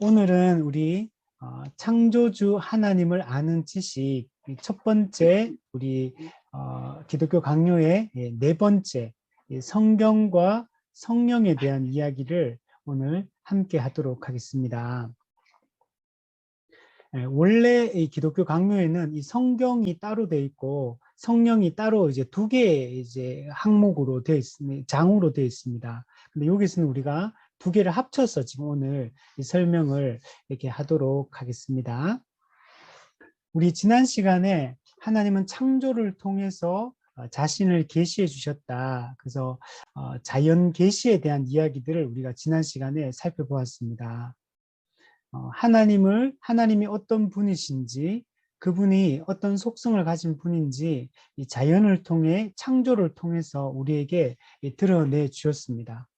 오늘은 우리 창조주 하나님을 아는 지식 첫 번째 우리 기독교 강요의 네 번째 성경과 성령에 대한 이야기를 오늘 함께 하도록 하겠습니다. 원래 이 기독교 강요에는 이 성경이 따로 되어 있고 성령이 따로 이제 두 개의 이제 항목으로 되어 있습니다. 장으로 되어 있습니다. 근데 여기서는 우리가 두 개를 합쳐서 지금 오늘 이 설명을 이렇게 하도록 하겠습니다. 우리 지난 시간에 하나님은 창조를 통해서 자신을 계시해 주셨다. 그래서 자연 계시에 대한 이야기들을 우리가 지난 시간에 살펴보았습니다. 하나님이 어떤 분이신지, 그분이 어떤 속성을 가진 분인지 이 자연을 통해 창조를 통해서 우리에게 드러내 주었습니다.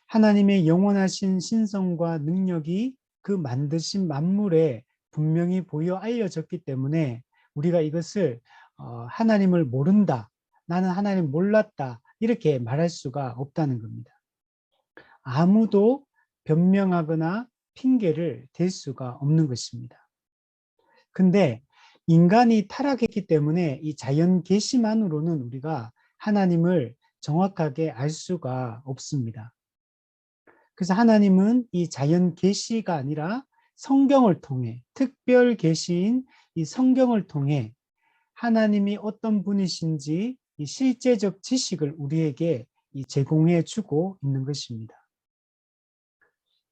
하나님의 영원하신 신성과 능력이 그 만드신 만물에 분명히 보여 알려졌기 때문에 우리가 이것을 하나님을 모른다, 나는 하나님 몰랐다 이렇게 말할 수가 없다는 겁니다. 아무도 변명하거나 핑계를 댈 수가 없는 것입니다. 근데 인간이 타락했기 때문에 이 자연 계시만으로는 우리가 하나님을 정확하게 알 수가 없습니다. 그래서 하나님은 이 자연 계시가 아니라 성경을 통해 특별 계시인 이 성경을 통해 하나님이 어떤 분이신지 이 실제적 지식을 우리에게 제공해 주고 있는 것입니다.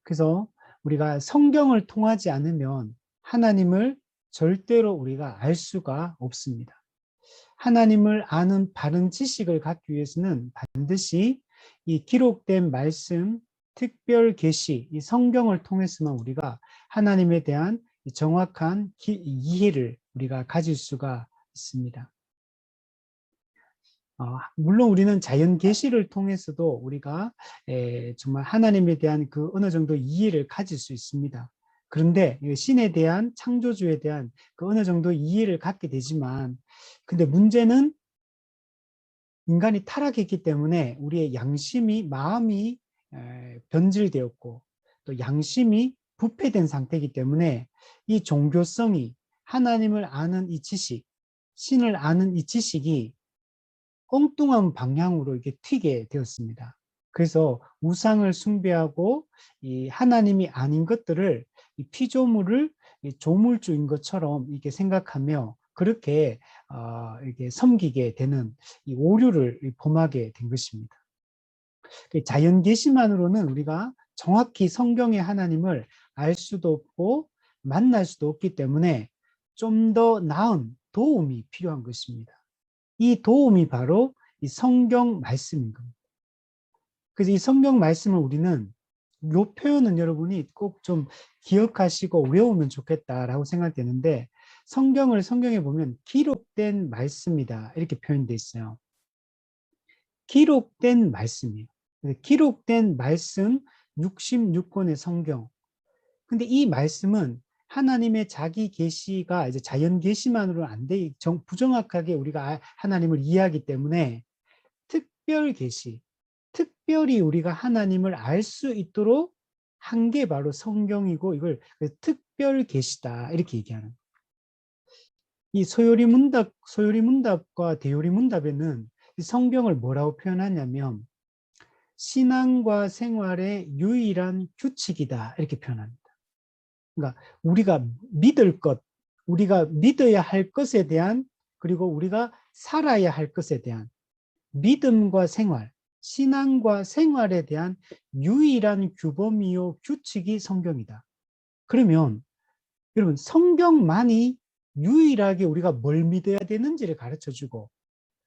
그래서 우리가 성경을 통하지 않으면 하나님을 절대로 우리가 알 수가 없습니다. 하나님을 아는 바른 지식을 갖기 위해서는 반드시 이 기록된 말씀, 특별 계시, 이 성경을 통해서만 우리가 하나님에 대한 정확한 이해를 우리가 가질 수가 있습니다. 물론 우리는 자연 계시를 통해서도 우리가 정말 하나님에 대한 그 어느 정도 이해를 가질 수 있습니다. 그런데 신에 대한 창조주에 대한 그 어느 정도 이해를 갖게 되지만 근데 문제는 인간이 타락했기 때문에 우리의 양심이 마음이 변질되었고 또 양심이 부패된 상태이기 때문에 이 종교성이 하나님을 아는 이 지식, 신을 아는 이 지식이 엉뚱한 방향으로 이렇게 튀게 되었습니다. 그래서 우상을 숭배하고 이 하나님이 아닌 것들을 이 피조물을 조물주인 것처럼 이렇게 생각하며 그렇게 이렇게 섬기게 되는 이 오류를 범하게 된 것입니다. 자연 계시만으로는 우리가 정확히 성경의 하나님을 알 수도 없고 만날 수도 없기 때문에 좀 더 나은 도움이 필요한 것입니다. 이 도움이 바로 이 성경 말씀인 겁니다. 그래서 이 성경 말씀을 우리는 이 표현은 여러분이 꼭 좀 기억하시고 외우면 좋겠다라고 생각되는데 성경에 보면 기록된 말씀이다 이렇게 표현되어 있어요. 기록된 말씀이에요. 기록된 말씀 66권의 성경. 근데 이 말씀은 하나님의 자기 계시가 이제 자연 계시만으로는 안 돼, 부정확하게 우리가 하나님을 이해하기 때문에 특별 계시, 특별히 우리가 하나님을 알 수 있도록 한 게 바로 성경이고 이걸 특별 계시다 이렇게 얘기하는 거예요. 이 소요리문답과 대요리문답에는 이 성경을 뭐라고 표현하냐면 신앙과 생활의 유일한 규칙이다 이렇게 표현합니다. 그러니까 우리가 믿을 것, 우리가 믿어야 할 것에 대한 그리고 우리가 살아야 할 것에 대한 믿음과 생활, 신앙과 생활에 대한 유일한 규범이요 규칙이 성경이다. 그러면 여러분 성경만이 유일하게 우리가 뭘 믿어야 되는지를 가르쳐주고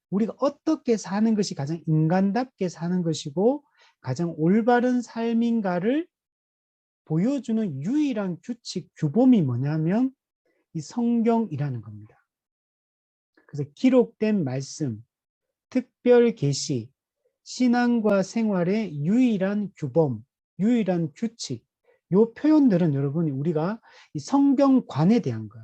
우리가 어떻게 사는 것이 가장 인간답게 사는 것이고 가장 올바른 삶인가를 보여주는 유일한 규칙, 규범이 뭐냐면 이 성경이라는 겁니다. 그래서 기록된 말씀, 특별 계시, 신앙과 생활의 유일한 규범, 유일한 규칙, 이 표현들은 여러분 우리가 이 성경관에 대한 것,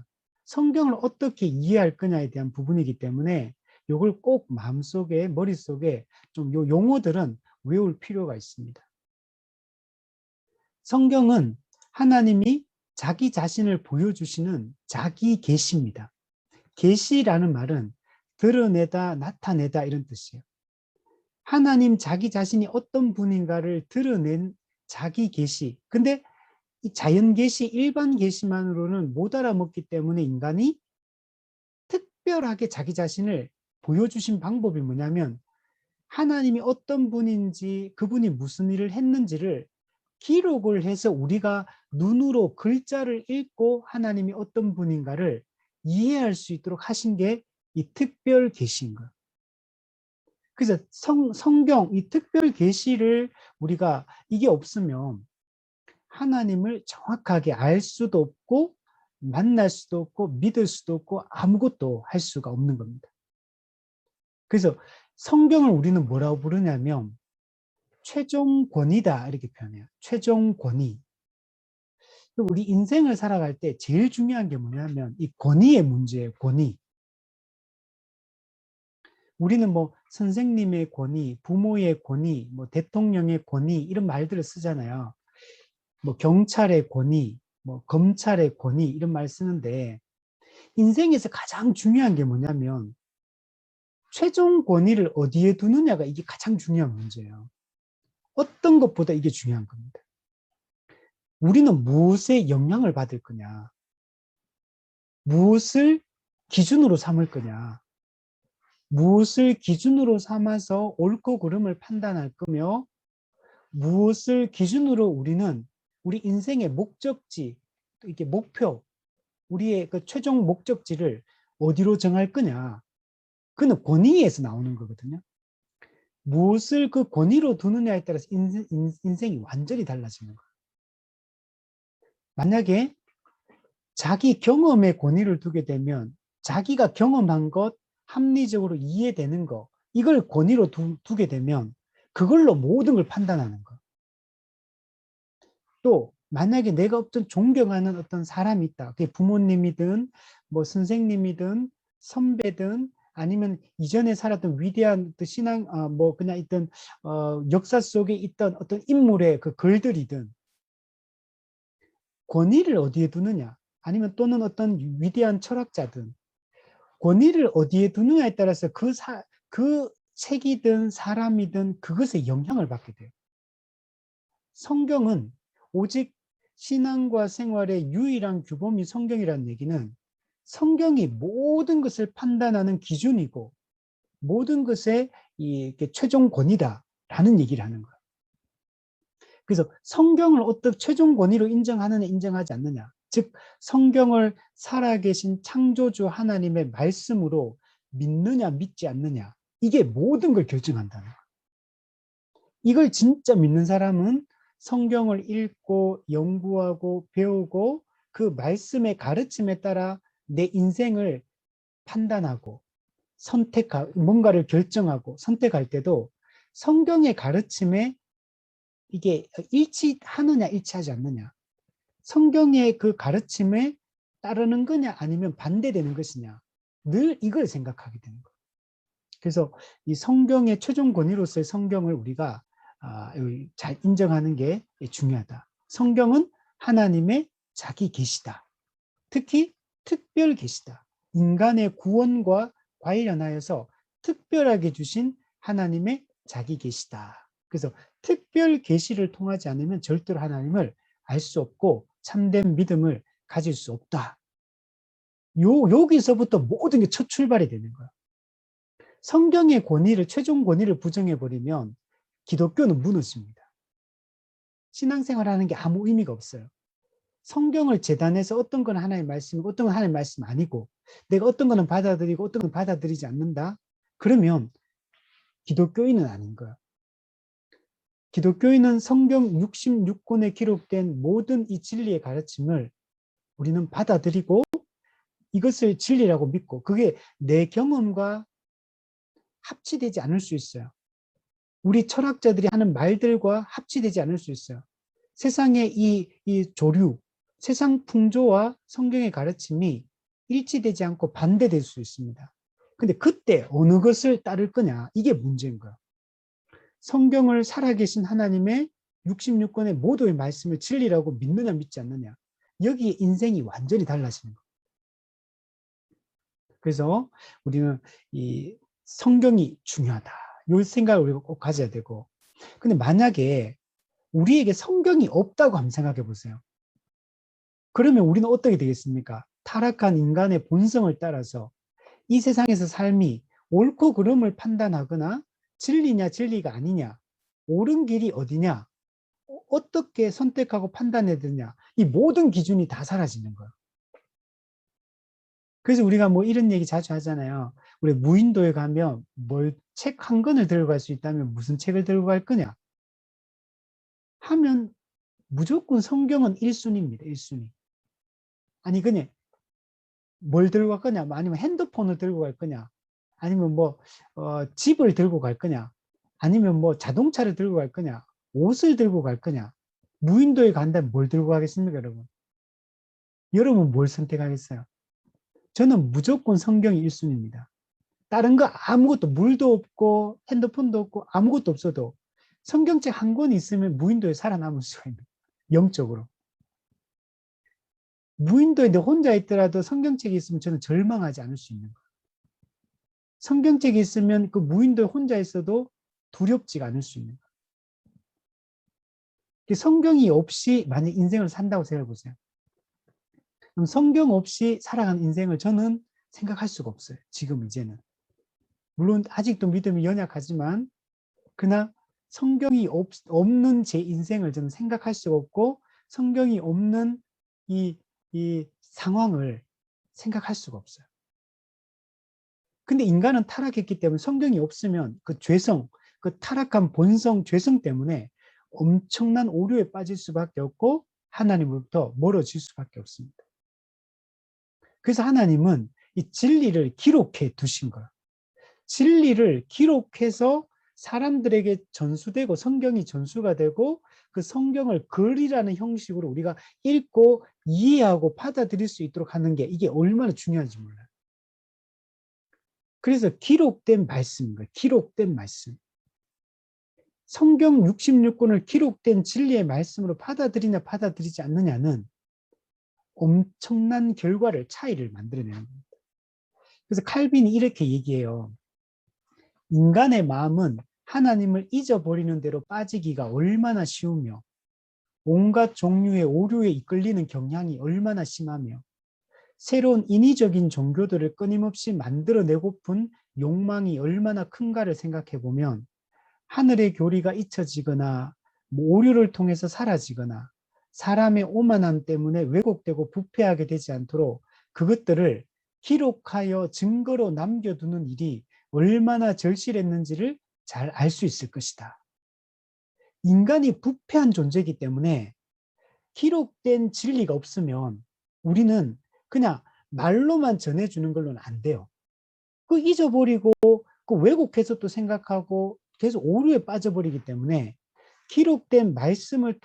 성경을 어떻게 이해할 거냐에 대한 부분이기 때문에 이걸 꼭 마음속에 머릿속에 좀 요 용어들은 외울 필요가 있습니다. 성경은 하나님이 자기 자신을 보여주시는 자기 계시입니다. 계시라는 말은 드러내다, 나타내다 이런 뜻이에요. 하나님 자기 자신이 어떤 분인가를 드러낸 자기 계시. 근데 이 자연 계시, 일반 계시만으로는 못 알아먹기 때문에 인간이 특별하게 자기 자신을 보여주신 방법이 뭐냐면 하나님이 어떤 분인지 그분이 무슨 일을 했는지를 기록을 해서 우리가 눈으로 글자를 읽고 하나님이 어떤 분인가를 이해할 수 있도록 하신 게 이 특별 계시인 거예요. 그래서 성경, 이 특별 계시를 우리가 이게 없으면 하나님을 정확하게 알 수도 없고 만날 수도 없고 믿을 수도 없고 아무것도 할 수가 없는 겁니다. 그래서 성경을 우리는 뭐라고 부르냐면 최종 권위다 이렇게 표현해요. 최종 권위. 우리 인생을 살아갈 때 제일 중요한 게 뭐냐면 이 권위의 문제예요. 권위. 우리는 뭐 선생님의 권위, 부모의 권위, 뭐 대통령의 권위 이런 말들을 쓰잖아요. 뭐 경찰의 권위, 뭐 검찰의 권위 이런 말 쓰는데 인생에서 가장 중요한 게 뭐냐면 최종 권위를 어디에 두느냐가 이게 가장 중요한 문제예요. 어떤 것보다 이게 중요한 겁니다. 우리는 무엇에 영향을 받을 거냐, 무엇을 기준으로 삼을 거냐, 무엇을 기준으로 삼아서 옳고 그름을 판단할 거며 무엇을 기준으로 우리는 우리 인생의 목적지, 이게 목표, 우리의 그 최종 목적지를 어디로 정할 거냐. 그는 권위에서 나오는 거거든요. 무엇을 그 권위로 두느냐에 따라서 인생이 완전히 달라지는 거예요. 만약에 자기 경험에 권위를 두게 되면 자기가 경험한 것, 합리적으로 이해되는 것, 이걸 권위로 두게 되면 그걸로 모든 걸 판단하는 거예요. 또 만약에 내가 어떤 존경하는 어떤 사람이 있다. 그게 부모님이든 뭐 선생님이든 선배든 아니면 이전에 살았던 위대한 신앙 뭐 그냥 있던 역사 속에 있던 어떤 인물의 그 글들이든 권위를 어디에 두느냐 아니면 또는 어떤 위대한 철학자든 권위를 어디에 두느냐에 따라서 그 책이든 사람이든 그것에 영향을 받게 돼요. 성경은 오직 신앙과 생활의 유일한 규범이 성경이라는 얘기는 성경이 모든 것을 판단하는 기준이고 모든 것의 최종 권위다라는 얘기를 하는 거예요. 그래서 성경을 어떻게 최종 권위로 인정하느냐 인정하지 않느냐, 즉 성경을 살아계신 창조주 하나님의 말씀으로 믿느냐 믿지 않느냐, 이게 모든 걸 결정한다는 거예요. 이걸 진짜 믿는 사람은 성경을 읽고 연구하고 배우고 그 말씀의 가르침에 따라 내 인생을 판단하고 뭔가를 결정하고 선택할 때도 성경의 가르침에 이게 일치하느냐 일치하지 않느냐, 성경의 그 가르침에 따르는 거냐 아니면 반대되는 것이냐, 늘 이걸 생각하게 되는 거예요. 그래서 이 성경의 최종 권위로서의 성경을 우리가 잘 인정하는 게 중요하다. 성경은 하나님의 자기 계시다. 특히 특별 계시다. 인간의 구원과 관련하여서 특별하게 주신 하나님의 자기 계시다. 그래서 특별 계시를 통하지 않으면 절대로 하나님을 알 수 없고 참된 믿음을 가질 수 없다. 여기서부터 모든 게 첫 출발이 되는 거야. 성경의 권위를, 최종 권위를 부정해버리면 기독교는 무너집니다. 신앙생활 하는 게 아무 의미가 없어요. 성경을 재단해서 어떤 건 하나님의 말씀이고 어떤 건 하나님의 말씀 아니고 내가 어떤 거는 받아들이고 어떤 건 받아들이지 않는다? 그러면 기독교인은 아닌 거예요. 기독교인은 성경 66권에 기록된 모든 이 진리의 가르침을 우리는 받아들이고 이것을 진리라고 믿고 그게 내 경험과 합치되지 않을 수 있어요. 우리 철학자들이 하는 말들과 합치되지 않을 수 있어요. 세상의 이 조류, 세상 풍조와 성경의 가르침이 일치되지 않고 반대될 수 있습니다. 근데 그때 어느 것을 따를 거냐, 이게 문제인 거예요. 성경을 살아계신 하나님의 66권의 모두의 말씀을 진리라고 믿느냐 믿지 않느냐. 여기에 인생이 완전히 달라지는 거예요. 그래서 우리는 이 성경이 중요하다. 이 생각을 우리가 꼭 가져야 되고. 근데 만약에 우리에게 성경이 없다고 한번 생각해 보세요. 그러면 우리는 어떻게 되겠습니까? 타락한 인간의 본성을 따라서 이 세상에서 삶이 옳고 그름을 판단하거나 진리냐 진리가 아니냐, 옳은 길이 어디냐, 어떻게 선택하고 판단해야 되냐, 이 모든 기준이 다 사라지는 거예요. 그래서 우리가 뭐 이런 얘기 자주 하잖아요. 우리 무인도에 가면 책 한 권을 들고 갈 수 있다면 무슨 책을 들고 갈 거냐 하면 무조건 성경은 1순위입니다. 1순위. 아니 그냥 뭘 들고 갈 거냐, 아니면 핸드폰을 들고 갈 거냐, 아니면 뭐 집을 들고 갈 거냐, 아니면 뭐 자동차를 들고 갈 거냐, 옷을 들고 갈 거냐. 무인도에 간다면 뭘 들고 가겠습니까, 여러분? 여러분 뭘 선택하겠어요? 저는 무조건 성경이 1순위입니다. 다른 거 아무것도, 물도 없고 핸드폰도 없고 아무것도 없어도 성경책 한 권 있으면 무인도에 살아남을 수가 있는, 영적으로. 무인도에 내 혼자 있더라도 성경책이 있으면 저는 절망하지 않을 수 있는 거예요. 성경책이 있으면 그 무인도에 혼자 있어도 두렵지가 않을 수 있는 거예요. 성경이 없이 만약 인생을 산다고 생각해 보세요. 그럼 성경 없이 살아간 인생을 저는 생각할 수가 없어요. 지금 이제는. 물론 아직도 믿음이 연약하지만 그러나 성경이 없는 제 인생을 저는 생각할 수가 없고, 성경이 없는 이 상황을 생각할 수가 없어요. 근데 인간은 타락했기 때문에 성경이 없으면 그 죄성, 그 타락한 본성, 죄성 때문에 엄청난 오류에 빠질 수밖에 없고 하나님으로부터 멀어질 수밖에 없습니다. 그래서 하나님은 이 진리를 기록해 두신 거예요. 진리를 기록해서 사람들에게 전수되고 성경이 전수가 되고 그 성경을 글이라는 형식으로 우리가 읽고 이해하고 받아들일 수 있도록 하는 게 이게 얼마나 중요한지 몰라요. 그래서 기록된 말씀인 거예요. 기록된 말씀. 성경 66권을 기록된 진리의 말씀으로 받아들이냐 받아들이지 않느냐는 엄청난 결과를, 차이를 만들어내는 겁니다. 그래서 칼빈이 이렇게 얘기해요. 인간의 마음은 하나님을 잊어버리는 대로 빠지기가 얼마나 쉬우며 온갖 종류의 오류에 이끌리는 경향이 얼마나 심하며 새로운 인위적인 종교들을 끊임없이 만들어내고픈 욕망이 얼마나 큰가를 생각해 보면 하늘의 교리가 잊혀지거나 오류를 통해서 사라지거나 사람의 오만함 때문에 왜곡되고 부패하게 되지 않도록 그것들을 기록하여 증거로 남겨두는 일이 얼마나 절실했는지를 잘 알 수 있을 것이다. 인간이 부패한 존재이기 때문에 기록된 진리가 없으면 우리는 그냥 말로만 전해주는 걸로는 안 돼요. 그 잊어버리고 그 왜곡해서 또 생각하고 계속 오류에 빠져버리기 때문에 기록된 말씀을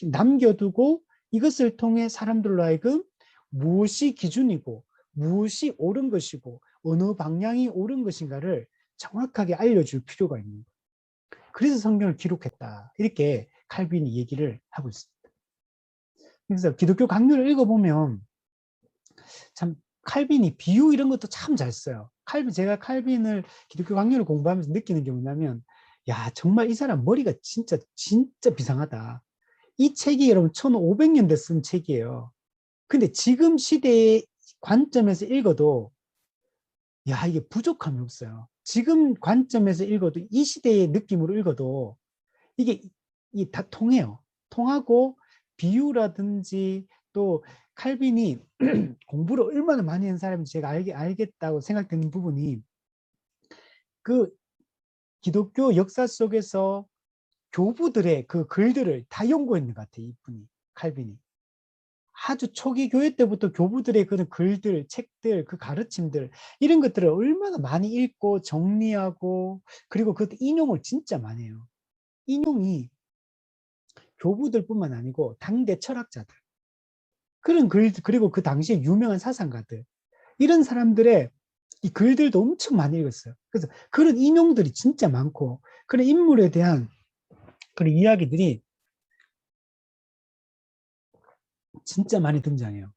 남겨두고 이것을 통해 사람들로 하여금 무엇이 기준이고 무엇이 옳은 것이고 어느 방향이 옳은 것인가를 정확하게 알려줄 필요가 있는 거예요. 그래서 성경을 기록했다. 이렇게 칼빈이 얘기를 하고 있습니다. 그래서 기독교 강요를 읽어보면 참 칼빈이 비유 이런 것도 참 잘 써요. 제가 칼빈을 기독교 강요를 공부하면서 느끼는 게 뭐냐면, 야, 정말 이 사람 머리가 진짜 비상하다. 이 책이 여러분 1500년대 쓴 책이에요. 근데 지금 시대의 관점에서 읽어도 야, 이게 부족함이 없어요. 지금 관점에서 읽어도 이 시대의 느낌으로 읽어도 이게 다 통해요. 통하고 비유라든지 또 칼빈이 공부를 얼마나 많이 한 사람인지 제가 알겠다고 생각되는 부분이 그 기독교 역사 속에서 교부들의 그 글들을 다 연구했는 것 같아요. 이분이, 칼빈이. 아주 초기 교회 때부터 교부들의 그런 글들, 책들, 그 가르침들 이런 것들을 얼마나 많이 읽고 정리하고 그리고 그것도 인용을 진짜 많이 해요. 인용이 교부들뿐만 아니고 당대 철학자들, 그런 글들, 그리고 그 당시에 유명한 사상가들, 이런 사람들의 이 글들도 엄청 많이 읽었어요. 그래서 그런 인용들이 진짜 많고 그런 인물에 대한 그런 이야기들이 진짜 많이 등장해요.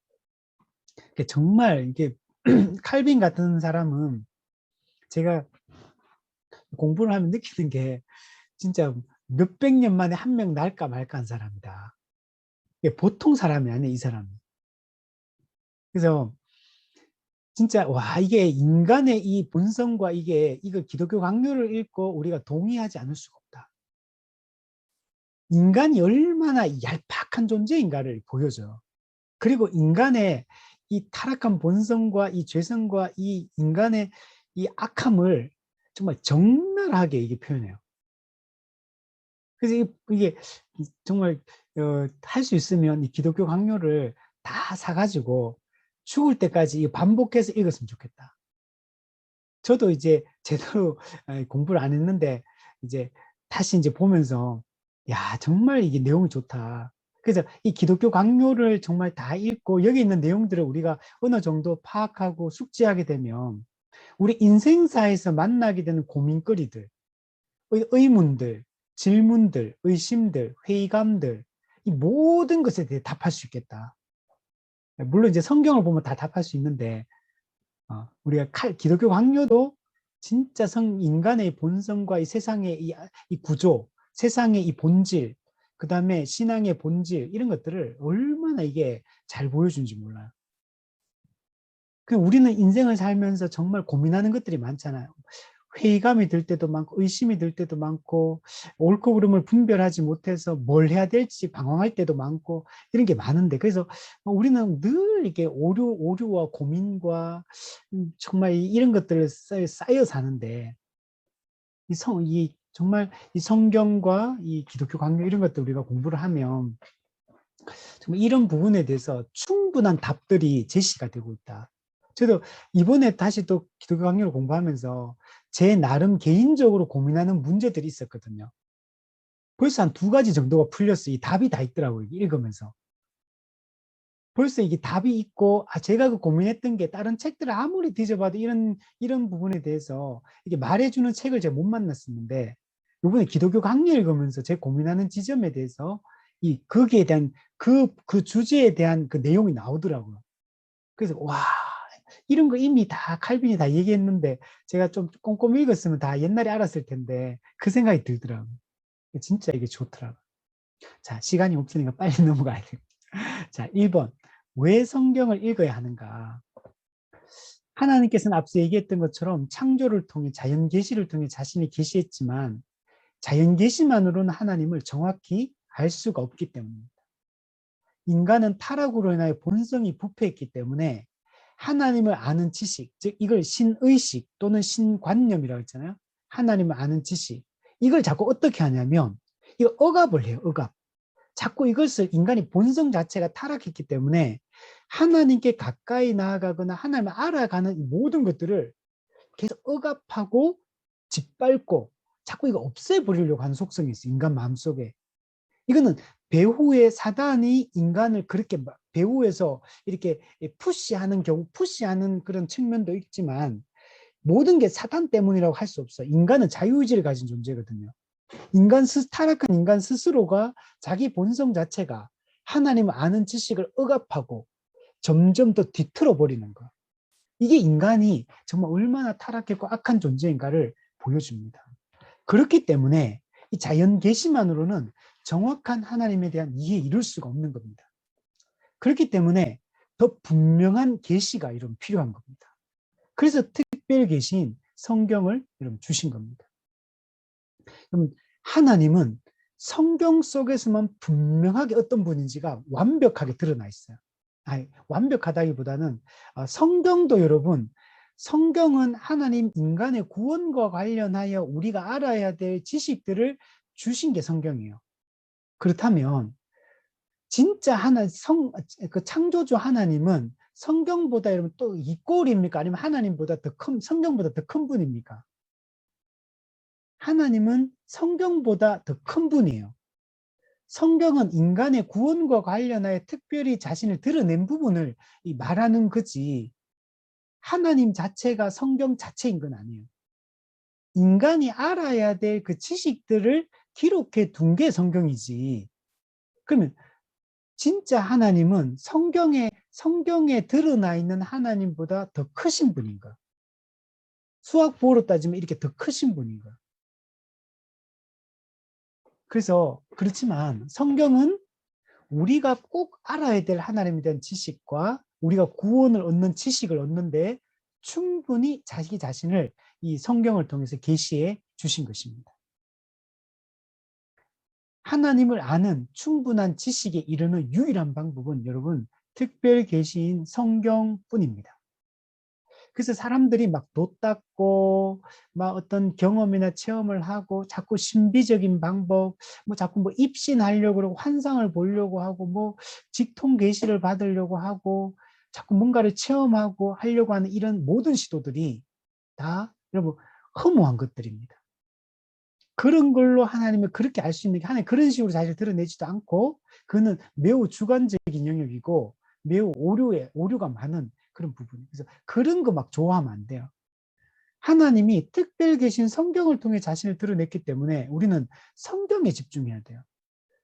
정말 이게 칼빈 같은 사람은 제가 공부를 하면 느끼는 게 진짜 몇백 년 만에 한 명 날까 말까 한 사람이다. 이게 보통 사람이 아니에요, 이 사람은. 그래서 진짜 와, 이게 인간의 이 본성과 이거 기독교 강요를 읽고 우리가 동의하지 않을 수가 없다. 인간이 얼마나 얄팍한 존재인가를 보여줘요. 그리고 인간의 이 타락한 본성과 이 죄성과 이 인간의 이 악함을 정말 적나라하게 이게 표현해요. 그래서 이게 정말 할 수 있으면 이 기독교 강요를 다 사가지고 죽을 때까지 반복해서 읽었으면 좋겠다. 저도 이제 제대로 공부를 안 했는데 이제 다시 이제 보면서 야, 정말 이게 내용이 좋다. 그래서 이 기독교 강요를 정말 다 읽고 여기 있는 내용들을 우리가 어느 정도 파악하고 숙지하게 되면 우리 인생사에서 만나게 되는 고민거리들, 의문들, 질문들, 의심들, 회의감들, 이 모든 것에 대해 답할 수 있겠다. 물론 이제 성경을 보면 다 답할 수 있는데 우리가 기독교 강요도 진짜 인간의 본성과 이 세상의 이 구조, 세상의 이 본질, 그 다음에 신앙의 본질, 이런 것들을 얼마나 이게 잘 보여준지 몰라요. 우리는 인생을 살면서 정말 고민하는 것들이 많잖아요. 회의감이 들 때도 많고, 의심이 들 때도 많고, 옳고 그름을 분별하지 못해서 뭘 해야 될지 방황할 때도 많고, 이런 게 많은데, 그래서 우리는 늘 이게 오류와 고민과 정말 이런 것들을 쌓여 사는데, 정말 이 성경과 이 기독교 강요 이런 것들 우리가 공부를 하면, 정말 이런 부분에 대해서 충분한 답들이 제시가 되고 있다. 저도 이번에 다시 또 기독교 강요를 공부하면서 제 나름 개인적으로 고민하는 문제들이 있었거든요. 벌써 한 2가지 정도가 풀렸어요. 이 답이 다 있더라고요. 읽으면서. 벌써 이게 답이 있고, 제가 그 고민했던 게 다른 책들을 아무리 뒤져봐도 이런 부분에 대해서 이게 말해주는 책을 제가 못 만났었는데, 이번에 기독교 강요 읽으면서 제 고민하는 지점에 대해서 거기에 대한 그 주제에 대한 그 내용이 나오더라고요. 그래서 와, 이런 거 이미 다 칼빈이 다 얘기했는데 제가 좀 꼼꼼히 읽었으면 다 옛날에 알았을 텐데 그 생각이 들더라고요. 진짜 이게 좋더라고요. 자, 시간이 없으니까 빨리 넘어가야 돼요. 자, 1번. 왜 성경을 읽어야 하는가? 하나님께서는 앞서 얘기했던 것처럼 창조를 통해 자연 계시를 통해 자신이 계시했지만 자연 계시만으로는 하나님을 정확히 알 수가 없기 때문입니다. 인간은 타락으로 인하여 본성이 부패했기 때문에 하나님을 아는 지식, 즉 이걸 신의식 또는 신관념이라고 했잖아요. 하나님을 아는 지식. 이걸 자꾸 어떻게 하냐면 이거 억압을 해요. 억압. 자꾸 이것을 인간이 본성 자체가 타락했기 때문에 하나님께 가까이 나아가거나 하나님을 알아가는 모든 것들을 계속 억압하고 짓밟고 자꾸 이거 없애버리려고 하는 속성이 있어요. 인간 마음속에. 이거는 배후의 사단이 인간을 그렇게 배후에서 이렇게 푸시하는 그런 측면도 있지만 모든 게 사단 때문이라고 할 수 없어요. 인간은 자유의지를 가진 존재거든요. 타락한 인간 스스로가 자기 본성 자체가 하나님을 아는 지식을 억압하고 점점 더 뒤틀어 버리는 거. 이게 인간이 정말 얼마나 타락했고 악한 존재인가를 보여줍니다. 그렇기 때문에 이 자연 계시만으로는 정확한 하나님에 대한 이해에 이룰 수가 없는 겁니다. 그렇기 때문에 더 분명한 계시가 이런 필요한 겁니다. 그래서 특별 계시인 성경을 여러분 주신 겁니다. 그럼 하나님은 성경 속에서만 분명하게 어떤 분인지가 완벽하게 드러나 있어요. 완벽하다기보다는 성경도 여러분, 성경은 하나님 인간의 구원과 관련하여 우리가 알아야 될 지식들을 주신 게 성경이에요. 그렇다면 진짜 그 창조주 하나님은 성경보다 여러분 또 이꼴입니까? 아니면 하나님보다 성경보다 더 큰 분입니까? 하나님은 성경보다 더 큰 분이에요. 성경은 인간의 구원과 관련하여 특별히 자신을 드러낸 부분을 말하는 거지 하나님 자체가 성경 자체인 건 아니에요. 인간이 알아야 될 그 지식들을 기록해 둔 게 성경이지. 그러면 진짜 하나님은 성경에 드러나 있는 하나님보다 더 크신 분인가? 수학보로 따지면 이렇게 더 크신 분인가? 그래서 그렇지만 성경은 우리가 꼭 알아야 될 하나님에 대한 지식과 우리가 구원을 얻는 지식을 얻는데 충분히 자기 자신을 이 성경을 통해서 계시해 주신 것입니다. 하나님을 아는 충분한 지식에 이르는 유일한 방법은 여러분 특별 계시인 성경뿐입니다. 그래서 사람들이 막 돛닦고 막 어떤 경험이나 체험을 하고 자꾸 신비적인 방법, 뭐 자꾸 뭐 입신하려고 그러고 환상을 보려고 하고 뭐 직통 계시를 받으려고 하고 자꾸 뭔가를 체험하고 하려고 하는 이런 모든 시도들이 다 여러분 허무한 것들입니다. 그런 걸로 하나님을 그렇게 알 수 있는 게 하나님 그런 식으로 자신을 드러내지도 않고 그는 매우 주관적인 영역이고 매우 오류가 많은 그런 부분. 그래서 그런 거 막 좋아하면 안 돼요. 하나님이 특별 계신 성경을 통해 자신을 드러냈기 때문에 우리는 성경에 집중해야 돼요.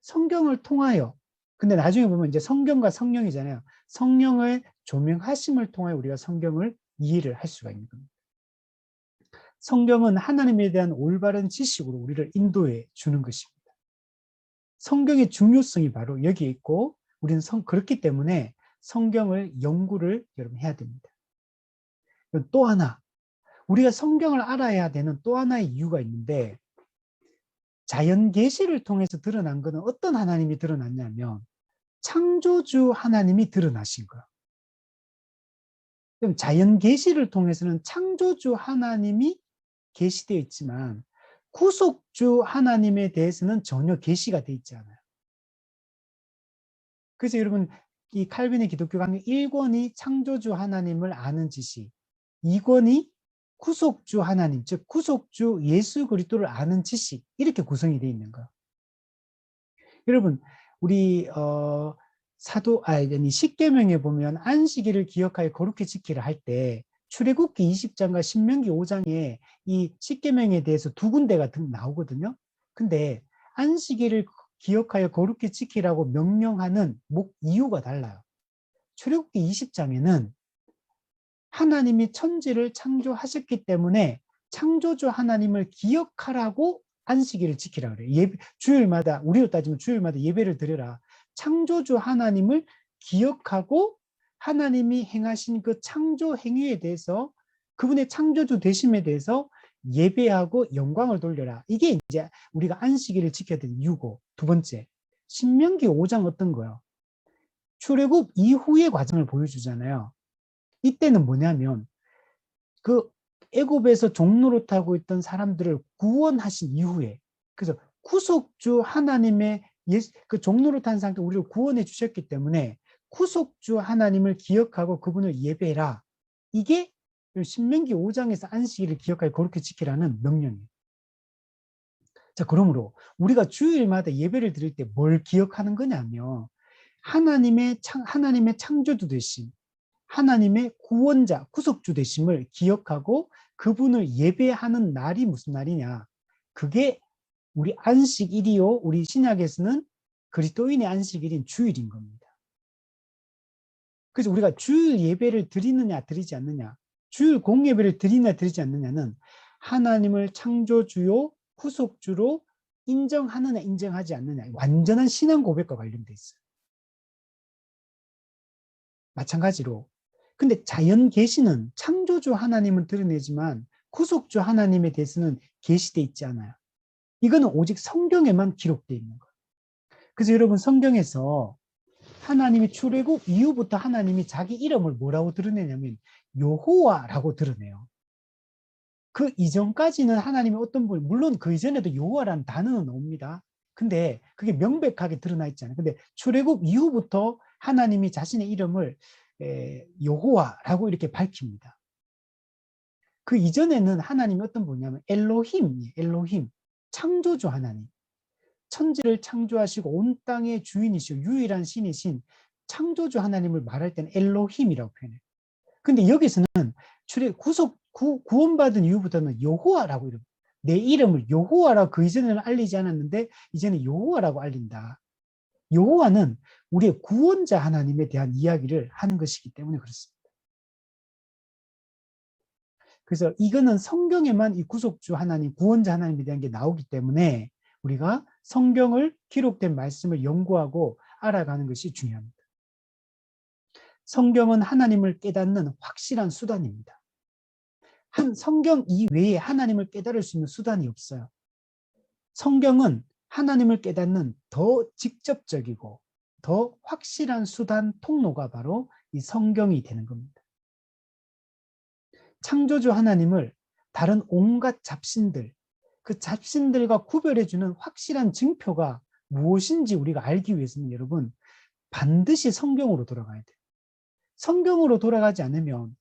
성경을 통하여. 근데 나중에 보면 이제 성경과 성령이잖아요. 성령의 조명하심을 통하여 우리가 성경을 이해를 할 수가 있는 겁니다. 성경은 하나님에 대한 올바른 지식으로 우리를 인도해 주는 것입니다. 성경의 중요성이 바로 여기에 있고 우리는 그렇기 때문에 성경을 연구를 여러분 해야 됩니다. 또 하나 우리가 성경을 알아야 되는 또 하나의 이유가 있는데 자연 계시를 통해서 드러난 것은 어떤 하나님이 드러났냐면 창조주 하나님이 드러나신 거예요. 그럼 자연 계시를 통해서는 창조주 하나님이 계시되어 있지만 구속주 하나님에 대해서는 전혀 계시가 되어 있지 않아요. 그래서 여러분 이 칼빈의 기독교 강의 1권이 창조주 하나님을 아는 지식, 2권이 구속주 하나님, 즉 구속주 예수 그리스도를 아는 지식 이렇게 구성이 되어 있는 거예요. 여러분 우리 십계명에 보면 안식일을 기억하여 거룩히 지키라 할 때 출애굽기 20장과 신명기 5장에 이 십계명에 대해서 두 군데가 나오거든요. 근데 안식일을 기억하여 거룩히 지키라고 명령하는 이유가 달라요. 출애굽기 20장에는 하나님이 천지를 창조하셨기 때문에 창조주 하나님을 기억하라고 안식일을 지키라 그래요. 주일마다 우리로 따지면 주일마다 예배를 드려라. 창조주 하나님을 기억하고 하나님이 행하신 그 창조 행위에 대해서 그분의 창조주 되심에 대해서 예배하고 영광을 돌려라. 이게 이제 우리가 안식일을 지켜야 되는 이유고 두 번째 신명기 5장 어떤 거요? 출애굽 이후의 과정을 보여주잖아요. 이때는 뭐냐면 그 애굽에서 종노릇하고 있던 사람들을 구원하신 이후에 그래서 구속주 하나님의 그 종노릇한 상태 우리를 구원해 주셨기 때문에 구속주 하나님을 기억하고 그분을 예배해라. 이게 신명기 5장에서 안식일을 기억하여 거룩히 지키라는 명령이에요. 자, 그러므로 우리가 주일마다 예배를 드릴 때 뭘 기억하는 거냐면 하나님의 창조주 되신 하나님의 구원자, 구속주 되심을 기억하고 그분을 예배하는 날이 무슨 날이냐? 그게 우리 안식일이요. 우리 신약에서는 그리스도인의 안식일인 주일인 겁니다. 그래서 우리가 주일 예배를 드리느냐 드리지 않느냐, 주일 공예배를 드리느냐 드리지 않느냐는 하나님을 창조주요 구속주로 인정하느냐 인정하지 않느냐 완전한 신앙 고백과 관련돼 있어요. 마찬가지로 근데 자연 계시는 창조주 하나님을 드러내지만 구속주 하나님에 대해서는 계시되어 있지 않아요. 이거는 오직 성경에만 기록되어 있는 거예요. 그래서 여러분 성경에서 하나님이 출애굽 이후부터 하나님이 자기 이름을 뭐라고 드러내냐면 여호와라고 드러내요. 그 이전까지는 하나님이 어떤 분, 물론 그 이전에도 여호와라는 단어는 나옵니다. 근데 그게 명백하게 드러나 있잖아요. 근데 출애굽 이후부터 하나님이 자신의 이름을 여호와라고 이렇게 밝힙니다. 그 이전에는 하나님이 어떤 분이냐면 엘로힘, 창조주 하나님. 천지를 창조하시고 온 땅의 주인이시고 유일한 신이신 창조주 하나님을 말할 때는 엘로힘이라고 표현해요. 근데 여기서는 구원받은 이후부터는 여호와라고 이름. 내 이름을 여호와라고 그 이전에는 알리지 않았는데 이제는 여호와라고 알린다. 여호와는 우리의 구원자 하나님에 대한 이야기를 하는 것이기 때문에 그렇습니다. 그래서 이거는 성경에만 이 구속주 하나님, 구원자 하나님에 대한 게 나오기 때문에 우리가 성경을 기록된 말씀을 연구하고 알아가는 것이 중요합니다. 성경은 하나님을 깨닫는 확실한 수단입니다. 성경 이외에 하나님을 깨달을 수 있는 수단이 없어요. 성경은 하나님을 깨닫는 더 직접적이고 더 확실한 수단, 통로가 바로 이 성경이 되는 겁니다. 창조주 하나님을 다른 온갖 잡신들, 그 잡신들과 구별해주는 확실한 증표가 무엇인지 우리가 알기 위해서는 여러분 반드시 성경으로 돌아가야 돼요. 성경으로 돌아가지 않으면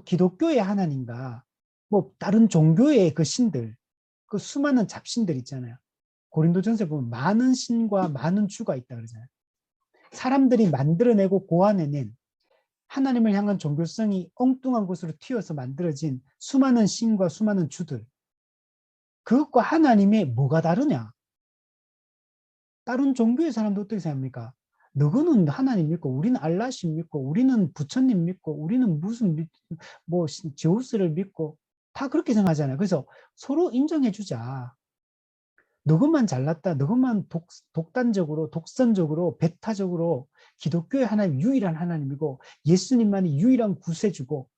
기독교의 하나님과 뭐 다른 종교의 그 신들, 그 수많은 잡신들 있잖아요. 고린도전서에 보면 많은 신과 많은 주가 있다 그러잖아요. 사람들이 만들어내고 고안해낸 하나님을 향한 종교성이 엉뚱한 곳으로 튀어서 만들어진 수많은 신과 수많은 주들, 그것과 하나님의 뭐가 다르냐? 다른 종교의 사람도 어떻게 생각합니까? 너희는 하나님 믿고 우리는 알라신 믿고 우리는 부처님 믿고 우리는 무슨 뭐 제우스를 믿고 다 그렇게 생각하잖아요. 그래서 서로 인정해 주자. 너희만 잘났다. 너희만 독단적으로 독선적으로 배타적으로 기독교의 하나님 유일한 하나님이고 예수님만이 유일한 구세주고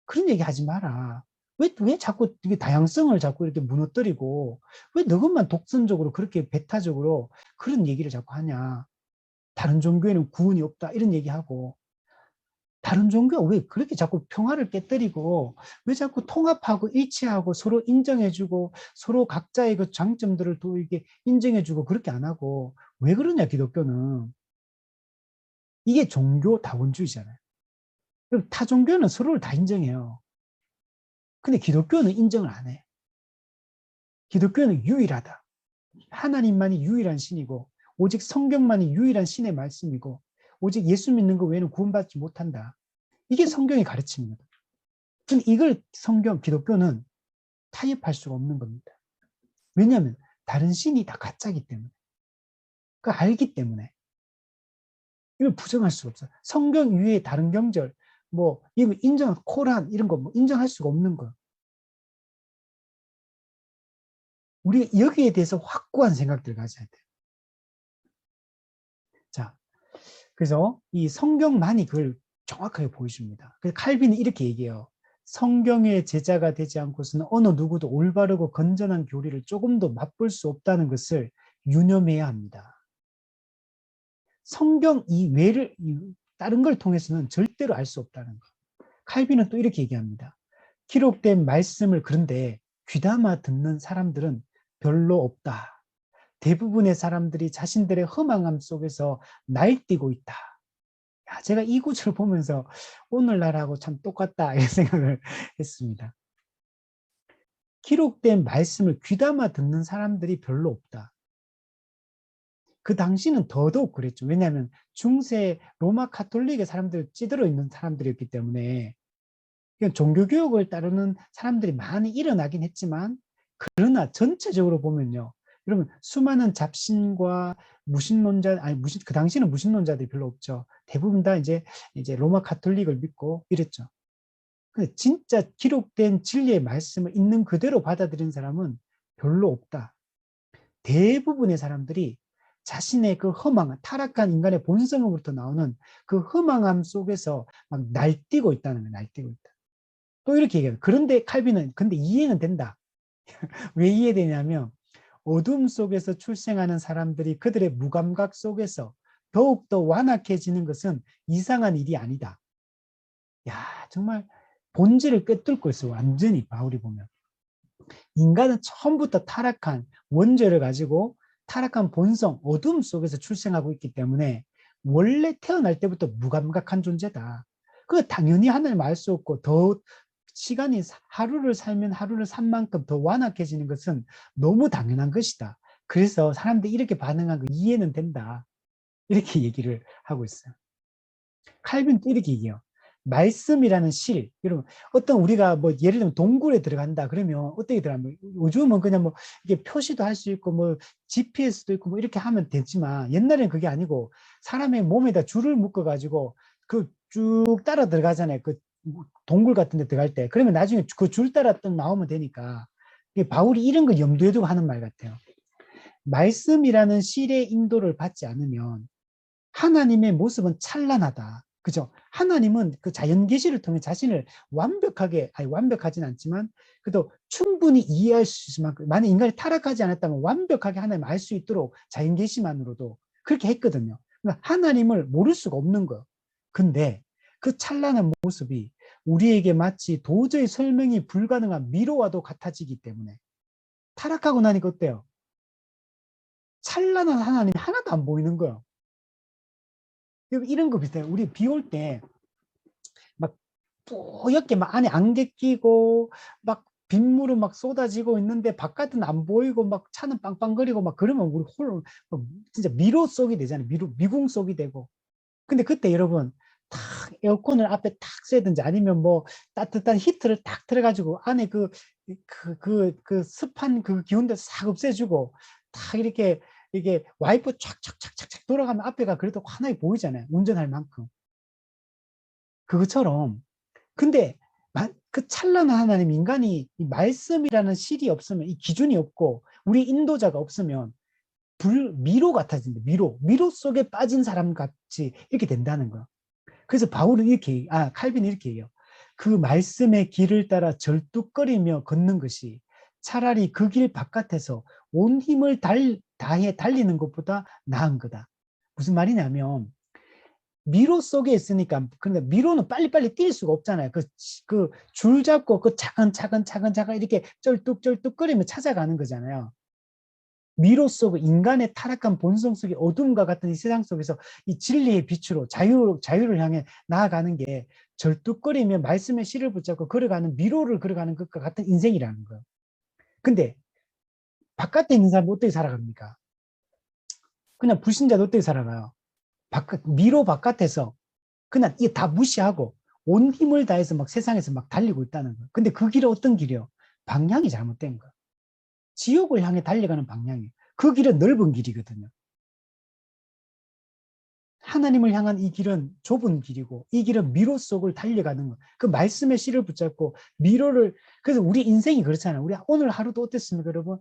그런 얘기 하지 마라. 왜 자꾸 이게 다양성을 자꾸 이렇게 무너뜨리고 왜 너희만 독선적으로 그렇게 배타적으로 그런 얘기를 자꾸 하냐. 다른 종교에는 구원이 없다 이런 얘기하고 다른 종교가 왜 그렇게 자꾸 평화를 깨뜨리고 왜 자꾸 통합하고 일치하고 서로 인정해주고 서로 각자의 그 장점들을 또 이게 인정해주고 그렇게 안 하고 왜 그러냐 기독교는. 이게 종교 다원주의잖아요. 그럼 타 종교는 서로를 다 인정해요. 근데 기독교는 인정을 안 해. 기독교는 유일하다. 하나님만이 유일한 신이고 오직 성경만이 유일한 신의 말씀이고 오직 예수 믿는 것 외에는 구원받지 못한다. 이게 성경의 가르침입니다. 근데 이걸 기독교는 타협할 수가 없는 겁니다. 왜냐하면 다른 신이 다 가짜기 때문에. 그걸 알기 때문에. 이걸 부정할 수가 없어요. 성경 위에 다른 경절, 뭐, 이거 코란, 이런 거 뭐 인정할 수가 없는 거. 우리가 여기에 대해서 확고한 생각들을 가져야 돼요. 자, 그래서 이 성경만이 그걸 정확하게 보여줍니다. 그래서 칼빈이 이렇게 얘기해요. 성경의 제자가 되지 않고서는 어느 누구도 올바르고 건전한 교리를 조금도 맛볼 수 없다는 것을 유념해야 합니다. 성경 이외를 다른 걸 통해서는 절대로 알 수 없다는 것. 칼빈은 또 이렇게 얘기합니다. 기록된 말씀을 그런데 귀담아 듣는 사람들은 별로 없다. 대부분의 사람들이 자신들의 허망함 속에서 날뛰고 있다. 야, 제가 이 구절을 보면서 오늘날하고 참 똑같다 이런 생각을 했습니다. 기록된 말씀을 귀담아 듣는 사람들이 별로 없다. 그 당시는 더더욱 그랬죠. 왜냐하면 중세 로마 카톨릭의 사람들 찌들어 있는 사람들이었기 때문에 종교교육을 따르는 사람들이 많이 일어나긴 했지만 그러나 전체적으로 보면요. 여러분 수많은 잡신과 무신론자, 그 당시는 무신론자들이 별로 없죠. 대부분 다 이제 로마 카톨릭을 믿고 이랬죠. 근데 진짜 기록된 진리의 말씀을 있는 그대로 받아들인 사람은 별로 없다. 대부분의 사람들이 자신의 그 허망한 타락한 인간의 본성으로부터 나오는 그 허망함 속에서 막 날뛰고 있다는 거예요. 날뛰고 있다. 또 이렇게 얘기해요. 그런데 칼빈은 근데 이해는 된다. 왜 이해되냐면 어둠 속에서 출생하는 사람들이 그들의 무감각 속에서 더욱더 완악해지는 것은 이상한 일이 아니다. 야, 정말 본질을 꿰뚫고 있어. 완전히 바울이 보면. 인간은 처음부터 타락한 원죄를 가지고 타락한 본성, 어둠 속에서 출생하고 있기 때문에 원래 태어날 때부터 무감각한 존재다. 그 당연히 하나님 알 수 없고 더 시간이 하루를 살면 하루를 산 만큼 더 완악해지는 것은 너무 당연한 것이다. 그래서 사람들이 이렇게 반응한 거 이해는 된다. 이렇게 얘기를 하고 있어요. 칼빈도 이렇게 얘기해요. 말씀이라는 실, 여러분, 어떤 우리가 뭐 예를 들면 동굴에 들어간다 그러면 어떻게 들어가면 요즘은 그냥 뭐 이게 표시도 할 수 있고 뭐 GPS도 있고 뭐 이렇게 하면 되지만 옛날에는 그게 아니고 사람의 몸에다 줄을 묶어 가지고 그 쭉 따라 들어가잖아요. 그 동굴 같은 데 들어갈 때. 그러면 나중에 그 줄 따라 또 나오면 되니까 바울이 이런 걸 염두에 두고 하는 말 같아요. 말씀이라는 실의 인도를 받지 않으면 하나님의 모습은 찬란하다. 그죠? 하나님은 그 자연 계시를 통해 자신을 완벽하게, 아니 완벽하진 않지만 그래도 충분히 이해할 수 있을 만큼, 만약 인간이 타락하지 않았다면 완벽하게 하나님을 알 수 있도록 자연 계시만으로도 그렇게 했거든요. 그러니까 하나님을 모를 수가 없는 거예요. 근데 그 찬란한 모습이 우리에게 마치 도저히 설명이 불가능한 미로와도 같아지기 때문에 타락하고 나니까 어때요? 찬란한 하나님이 하나도 안 보이는 거예요. 이런 거 비슷해요. 우리 비 올 때 막 뿌옇게 막 안에 안개 끼고 막 빗물은 막 쏟아지고 있는데 바깥은 안 보이고 막 차는 빵빵거리고 막 그러면 우리 진짜 미로 속이 되잖아요. 미궁 속이 되고. 근데 그때 여러분 탁 에어컨을 앞에 탁 쐬든지 아니면 뭐 따뜻한 히트를 탁 틀어가지고 안에 그 습한 그 기운들 싹 없애주고 탁 이게 와이프 촥촥촥촥 돌아가면 앞에가 그래도 환하게 보이잖아요. 운전할 만큼. 그것처럼 근데 그 찬란한 하나님 인간이 이 말씀이라는 실이 없으면 이 기준이 없고 우리 인도자가 없으면 미로 같아진다. 미로 속에 빠진 사람 같이 이렇게 된다는 거야. 그래서 바울은 칼빈이 이렇게 해요. 그 말씀의 길을 따라 절뚝거리며 걷는 것이 차라리 그 길 바깥에서 온 힘을 다해 달리는 것보다 나은 거다. 무슨 말이냐면 미로 속에 있으니까, 그러니까 미로는 빨리빨리 뛸 수가 없잖아요. 그 줄 잡고 그 차근차근 이렇게 쩔뚝쩔뚝거리며 찾아가는 거잖아요. 미로 속 인간의 타락한 본성 속의 어둠과 같은 이 세상 속에서 이 진리의 빛으로 자유를 향해 나아가는 게 절뚝거리며 말씀의 실을 붙잡고 걸어가는 미로를 걸어가는 것과 같은 인생이라는 거예요. 근데 바깥에 있는 사람은 어떻게 살아갑니까? 그냥 불신자도 어떻게 살아가요? 미로 바깥에서 그냥 이게 다 무시하고 온 힘을 다해서 막 세상에서 막 달리고 있다는 거예요. 근데 그 길은 어떤 길이요? 방향이 잘못된 거예요. 지옥을 향해 달려가는 방향이에요. 그 길은 넓은 길이거든요. 하나님을 향한 이 길은 좁은 길이고 이 길은 미로 속을 달려가는 거. 그 말씀의 실을 붙잡고 그래서 우리 인생이 그렇잖아요. 우리 오늘 하루도 어땠습니까, 여러분?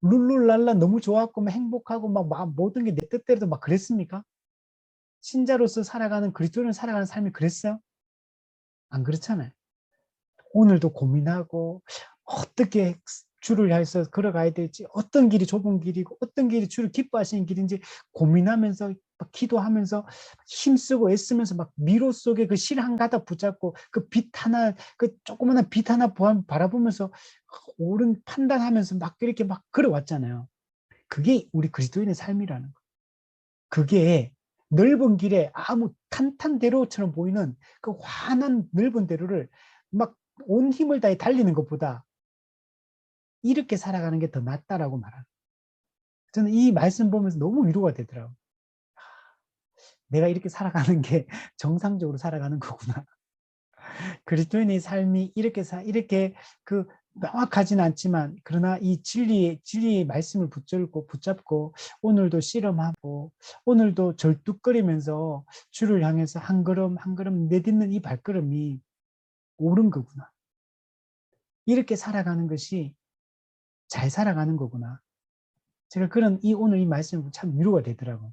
룰루랄라 너무 좋았고 막 행복하고 막 모든 게 내 뜻대로 막 그랬습니까? 신자로서 살아가는 그리스도인을 살아가는 삶이 그랬어요? 안 그렇잖아요. 오늘도 고민하고 어떻게 주를 향해서 걸어가야 될지, 어떤 길이 좁은 길이고 어떤 길이 주를 기뻐하시는 길인지 고민하면서 막 기도하면서 힘쓰고 애쓰면서 막 미로 속에 그 실 한 가닥 붙잡고 그 빛 하나, 그 조그마한 빛 하나 바라보면서 옳은 판단하면서 막 이렇게 막 걸어왔잖아요. 그게 우리 그리스도인의 삶이라는 거. 그게 넓은 길에 아무 탄탄대로처럼 보이는 그 환한 넓은 대로를 막 온 힘을 다해 달리는 것보다 이렇게 살아가는 게 더 낫다라고 말하는. 저는 이 말씀 보면서 너무 위로가 되더라고요. 내가 이렇게 살아가는 게 정상적으로 살아가는 거구나. 그리스도인의 삶이 이렇게 그 명확하진 않지만 그러나 이 진리의 말씀을 붙잡고 오늘도 씨름하고 오늘도 절뚝거리면서 주를 향해서 한 걸음 한 걸음 내딛는 이 발걸음이 옳은 거구나. 이렇게 살아가는 것이 잘 살아가는 거구나. 제가 오늘 이 말씀이 참 위로가 되더라고요.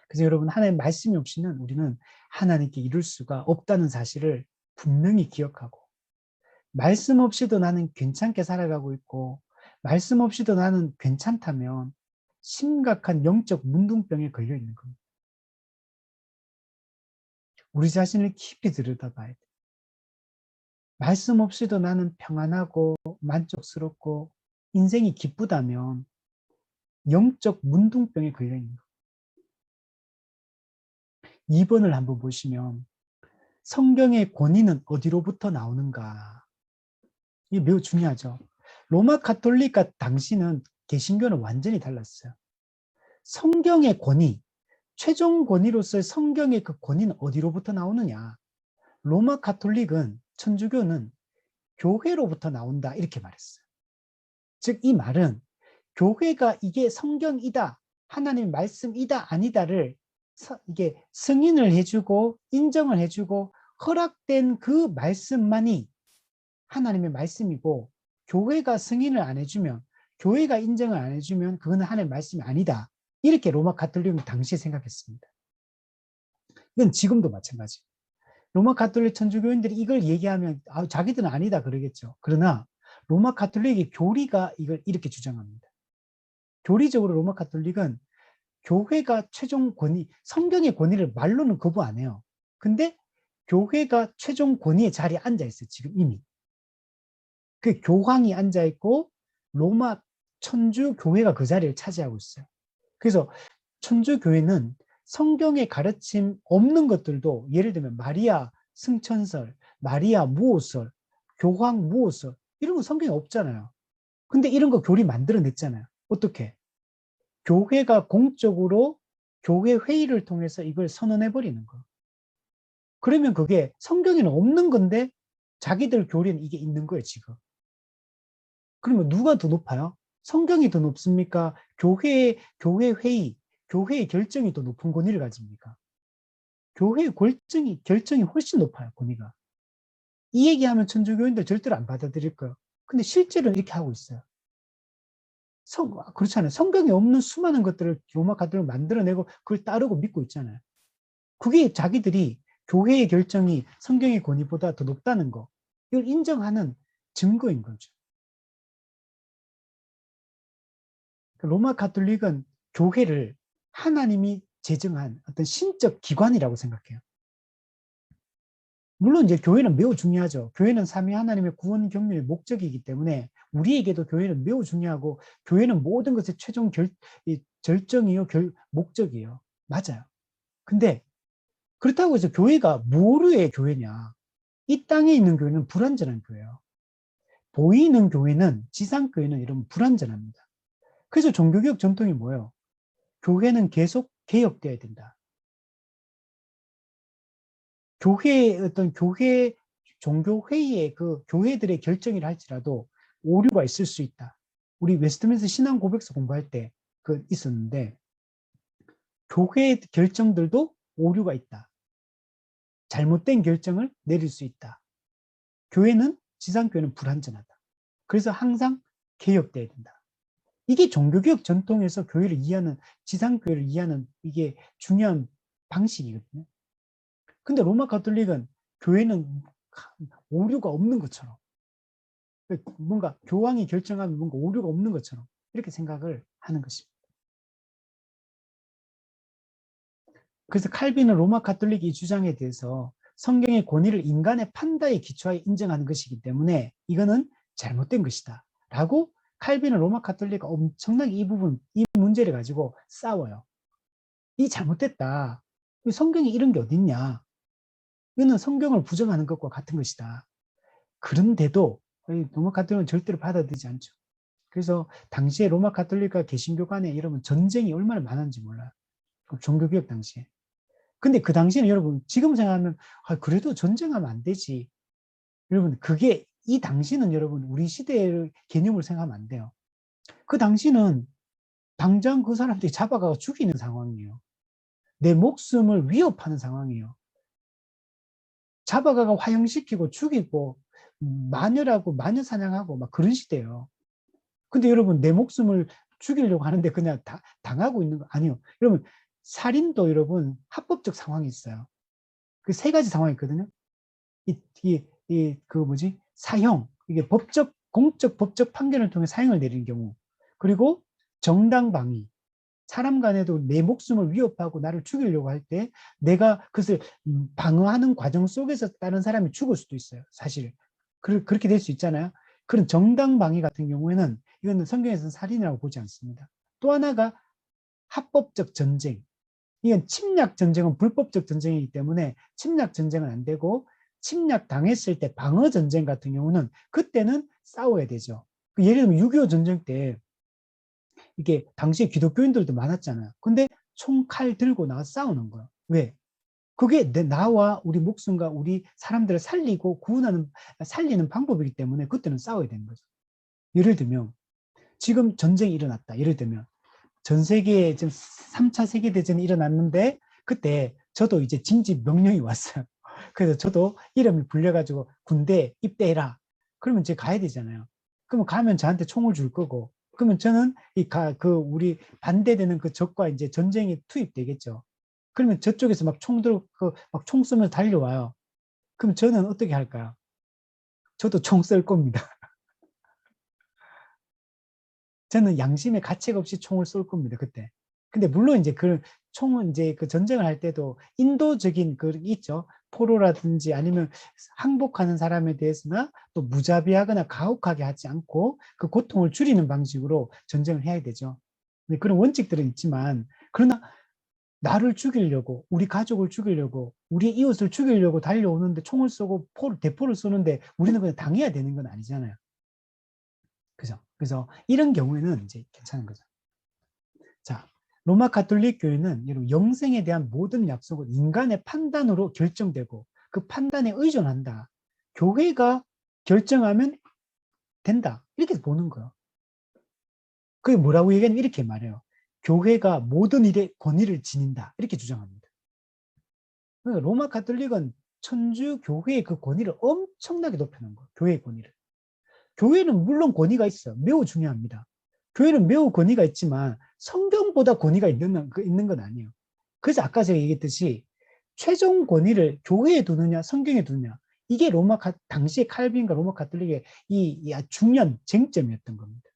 그래서 여러분, 하나님의 말씀이 없이는 우리는 하나님께 이룰 수가 없다는 사실을 분명히 기억하고, 말씀 없이도 나는 괜찮게 살아가고 있고, 말씀 없이도 나는 괜찮다면 심각한 영적 문둥병에 걸려 있는 겁니다. 우리 자신을 깊이 들여다봐야 돼. 말씀 없이도 나는 평안하고 만족스럽고 인생이 기쁘다면 영적 문둥병에 걸려 있는 거예요. 2번을 한번 보시면 성경의 권위는 어디로부터 나오는가? 이게 매우 중요하죠. 로마 가톨릭과 당시는 개신교는 완전히 달랐어요. 성경의 권위, 최종 권위로서의 성경의 그 권위는 어디로부터 나오느냐? 로마 가톨릭은, 천주교는 교회로부터 나온다 이렇게 말했어요. 즉 이 말은 교회가 이게 성경이다, 하나님의 말씀이다 아니다를 이게 승인을 해주고 인정을 해주고 허락된 그 말씀만이 하나님의 말씀이고, 교회가 승인을 안 해주면, 교회가 인정을 안 해주면 그거는 하나님의 말씀이 아니다, 이렇게 로마 가톨릭은 당시에 생각했습니다. 이건 지금도 마찬가지. 로마 가톨릭 천주교인들이 이걸 얘기하면 자기들은 아니다 그러겠죠. 그러나 로마 가톨릭의 교리가 이걸 이렇게 주장합니다. 교리적으로 로마 가톨릭은 교회가 최종 권위, 성경의 권위를 말로는 거부 안 해요. 근데 교회가 최종 권위의 자리에 앉아 있어요. 지금 이미. 그 교황이 앉아 있고 로마 천주 교회가 그 자리를 차지하고 있어요. 그래서 천주 교회는 성경의 가르침 없는 것들도, 예를 들면 마리아 승천설, 마리아 무호설, 교황 무호설, 이런 거 성경에 없잖아요. 근데 이런 거 교리 만들어냈잖아요. 어떻게? 교회가 공적으로 교회 회의를 통해서 이걸 선언해버리는 거. 그러면 그게 성경에는 없는 건데 자기들 교리는 이게 있는 거예요, 지금. 그러면 누가 더 높아요? 성경이 더 높습니까? 교회 회의, 교회의 결정이 더 높은 권위를 가집니까? 교회의 결정이 훨씬 높아요, 권위가. 이 얘기하면 천주교인들 절대로 안 받아들일 거예요. 근데 실제로 이렇게 하고 있어요. 그렇잖아요. 성경에 없는 수많은 것들을 로마 가톨릭 만들어내고 그걸 따르고 믿고 있잖아요. 그게 자기들이 교회의 결정이 성경의 권위보다 더 높다는 거, 이걸 인정하는 증거인 거죠. 로마 가톨릭은 교회를 하나님이 제정한 어떤 신적 기관이라고 생각해요. 물론 이제 교회는 매우 중요하죠. 교회는 삼위 하나님의 구원 경륜의 목적이기 때문에 우리에게도 교회는 매우 중요하고, 교회는 모든 것의 최종 절정이요, 목적이에요. 맞아요. 근데 그렇다고 해서 교회가 뭐의 교회냐? 이 땅에 있는 교회는 불완전한 교회예요. 보이는 교회는, 지상교회는 이런 불완전합니다. 그래서 종교개혁 전통이 뭐예요? 교회는 계속 개혁돼야 된다. 교회 종교회의의 그 교회들의 결정이라 할지라도 오류가 있을 수 있다. 우리 웨스트민스터 신앙 고백서 공부할 때 있었는데, 교회 결정들도 오류가 있다. 잘못된 결정을 내릴 수 있다. 지상교회는 불완전하다. 그래서 항상 개혁돼야 된다. 이게 종교개혁 전통에서 교회를 이해하는, 지상교회를 이해하는 이게 중요한 방식이거든요. 근데 로마 가톨릭은 교회는 오류가 없는 것처럼, 뭔가 교황이 결정하면 뭔가 오류가 없는 것처럼 이렇게 생각을 하는 것입니다. 그래서 칼빈은 로마 가톨릭의 주장에 대해서 성경의 권위를 인간의 판단에 기초하여 인정하는 것이기 때문에 이거는 잘못된 것이다 라고, 칼빈은 로마 가톨릭과 엄청나게 이 문제를 가지고 싸워요. 이 잘못됐다. 성경에 이런 게 어딨냐. 이거는 성경을 부정하는 것과 같은 것이다. 그런데도 로마 가톨릭은 절대로 받아들이지 않죠. 그래서 당시에 로마 가톨릭과 개신교 간에 여러분 전쟁이 얼마나 많았는지 몰라요. 종교개혁 당시에. 근데 그 당시에는 여러분 지금 생각하면 그래도 전쟁하면 안 되지. 여러분 그게, 이 당시는 여러분 우리 시대의 개념을 생각하면 안 돼요. 그 당시는 당장 그 사람들이 잡아가 죽이는 상황이에요. 내 목숨을 위협하는 상황이에요. 잡아가가 화형시키고 죽이고 마녀라고 마녀 사냥하고 막 그런 시대예요. 근데 여러분 내 목숨을 죽이려고 하는데 그냥 당하고 있는 거 아니요. 여러분 살인도 여러분 합법적 상황이 있어요. 그 세 가지 상황이 있거든요. 사형, 이게 공적 법적 판결을 통해 사형을 내리는 경우, 그리고 정당방위, 사람 간에도 내 목숨을 위협하고 나를 죽이려고 할 때 내가 그것을 방어하는 과정 속에서 다른 사람이 죽을 수도 있어요. 사실 그렇게 될 수 있잖아요. 그런 정당방위 같은 경우에는 이거는 성경에서는 살인이라고 보지 않습니다. 또 하나가 합법적 전쟁. 이건 침략 전쟁은 불법적 전쟁이기 때문에 침략 전쟁은 안 되고, 침략 당했을 때 방어 전쟁 같은 경우는 그때는 싸워야 되죠. 예를 들면 6.25 전쟁 때 이게 당시에 기독교인들도 많았잖아요. 근데 총 칼 들고 나와 싸우는 거예요. 왜? 그게 나와 우리 목숨과 우리 사람들을 살리고 살리는 방법이기 때문에 그때는 싸워야 되는 거죠. 예를 들면 지금 전쟁이 일어났다. 예를 들면 전 세계에 지금 3차 세계대전이 일어났는데 그때 저도 이제 징집 명령이 왔어요. 그래서 저도 이름이 불려가지고 군대 입대해라. 그러면 이제 가야 되잖아요. 그러면 가면 저한테 총을 줄 거고, 그러면 저는 우리 반대되는 그 적과 이제 전쟁에 투입되겠죠. 그러면 저쪽에서 막 막 총 쏘면서 달려와요. 그럼 저는 어떻게 할까요? 저도 총 쏠 겁니다. 저는 양심의 가책 없이 총을 쏠 겁니다, 그때. 근데 물론 이제 그 총은 이제 그 전쟁을 할 때도 인도적인 그 있죠. 포로라든지 아니면 항복하는 사람에 대해서나 또 무자비하거나 가혹하게 하지 않고 그 고통을 줄이는 방식으로 전쟁을 해야 되죠. 그런 원칙들은 있지만, 그러나 나를 죽이려고, 우리 가족을 죽이려고, 우리 이웃을 죽이려고 달려오는데 총을 쏘고 대포를 쏘는데 우리는 그냥 당해야 되는 건 아니잖아요. 그죠? 그래서 이런 경우에는 이제 괜찮은 거죠. 자, 로마 가톨릭 교회는 여러분 영생에 대한 모든 약속은 인간의 판단으로 결정되고 그 판단에 의존한다. 교회가 결정하면 된다. 이렇게 보는 거예요. 그게 뭐라고 얘기하냐면 이렇게 말해요. 교회가 모든 일에 권위를 지닌다. 이렇게 주장합니다. 그러니까 로마 가톨릭은 천주 교회의 그 권위를 엄청나게 높여놓은 거예요. 교회의 권위를. 교회는 물론 권위가 있어요. 매우 중요합니다. 교회는 매우 권위가 있지만 성경보다 권위가 있는 건 아니에요. 그래서 아까 제가 얘기했듯이 최종 권위를 교회에 두느냐 성경에 두느냐, 이게 당시의 칼빈과 로마 가톨릭의 이 중요한 쟁점이었던 겁니다.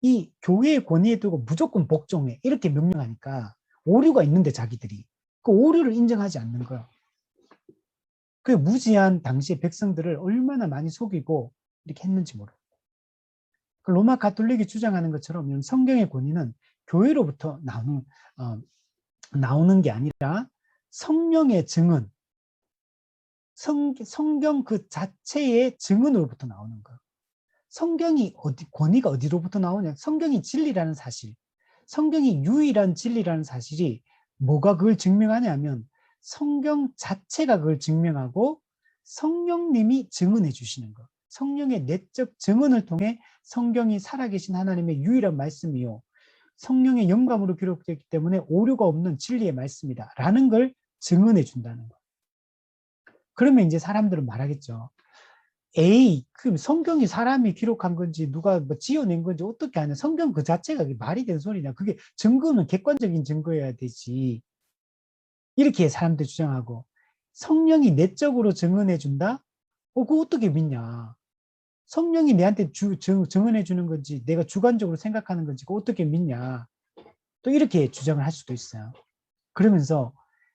이 교회의 권위에 두고 무조건 복종해 이렇게 명령하니까 오류가 있는데 자기들이 그 오류를 인정하지 않는 거예요. 그 무지한 당시의 백성들을 얼마나 많이 속이고 이렇게 했는지 모르고. 로마 가톨릭이 주장하는 것처럼 성경의 권위는 교회로부터 나오는 게 아니라 성령의 증언, 성경 그 자체의 증언으로부터 나오는 거예요. 성경이 권위가 어디로부터 나오냐? 성경이 진리라는 사실, 성경이 유일한 진리라는 사실이 뭐가 그걸 증명하냐면 성경 자체가 그걸 증명하고 성령님이 증언해 주시는 거. 성령의 내적 증언을 통해 성경이 살아계신 하나님의 유일한 말씀이요, 성령의 영감으로 기록되기 때문에 오류가 없는 진리의 말씀이다 라는 걸 증언해 준다는 거. 그러면 이제 사람들은 말하겠죠. 에이, 그 성경이 사람이 기록한 건지 누가 뭐 지어낸 건지 어떻게 아냐. 성경 그 자체가 말이 되는 소리냐. 그게 증거는 객관적인 증거여야 되지. 이렇게 사람들 주장하고, 성령이 내적으로 증언해 준다? 그거 어떻게 믿냐. 성령이 내한테 증언해 주는 건지 내가 주관적으로 생각하는 건지 그거 어떻게 믿냐. 또 이렇게 주장을 할 수도 있어요. 그러면서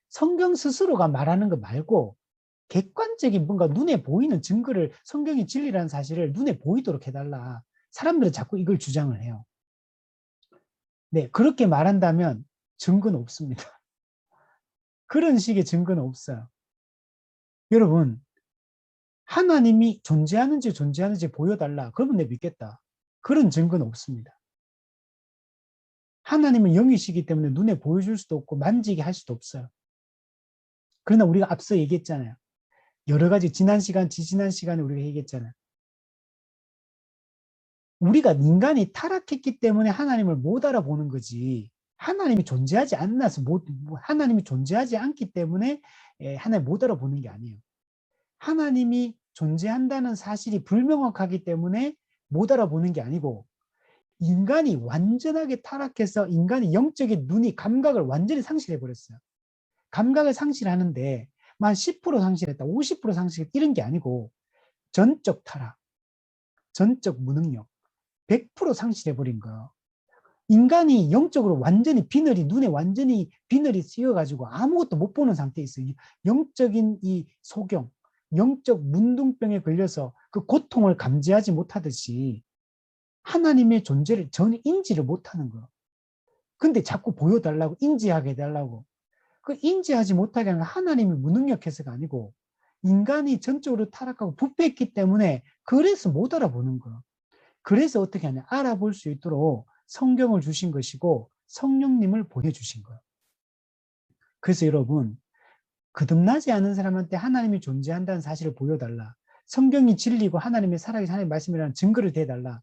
성경 스스로가 말하는 거 말고 객관적인 뭔가 눈에 보이는 증거를, 성경이 진리라는 사실을 눈에 보이도록 해달라. 사람들은 자꾸 이걸 주장을 해요. 네, 그렇게 말한다면 증거는 없습니다. 그런 식의 증거는 없어요. 여러분, 하나님이 존재하는지 보여달라. 그러면 내 믿겠다. 그런 증거는 없습니다. 하나님은 영이시기 때문에 눈에 보여줄 수도 없고 만지게 할 수도 없어요. 그러나 우리가 앞서 얘기했잖아요. 여러 가지 지지난 시간에 우리가 얘기했잖아요. 우리가 인간이 타락했기 때문에 하나님을 못 알아보는 거지. 하나님이 존재하지 않기 때문에 하나님 못 알아보는 게 아니에요. 하나님이 존재한다는 사실이 불명확하기 때문에 못 알아보는 게 아니고, 인간이 완전하게 타락해서 인간이 영적인 감각을 완전히 상실해 버렸어요. 감각을 상실하는데 만 10% 상실했다, 50% 상실했다 이런 게 아니고 전적 타락, 전적 무능력, 100% 상실해버린 거예요. 인간이 영적으로 완전히 눈에 완전히 비늘이 씌어가지고 아무것도 못 보는 상태에 있어요. 영적인 이 소경, 영적 문둥병에 걸려서 그 고통을 감지하지 못하듯이 하나님의 존재를 전혀 인지를 못하는 거예요. 근데 자꾸 보여달라고, 인지하게 해달라고. 그 인지하지 못하게 하는 하나님이 무능력해서가 아니고 인간이 전적으로 타락하고 부패했기 때문에 그래서 못 알아보는 거예요. 그래서 어떻게 하냐, 알아볼 수 있도록 성경을 주신 것이고 성령님을 보내주신 거예요. 그래서 여러분, 거듭나지 않은 사람한테 하나님이 존재한다는 사실을 보여달라. 성경이 진리고 하나님의 살아계신 하나님의 말씀이라는 증거를 대달라.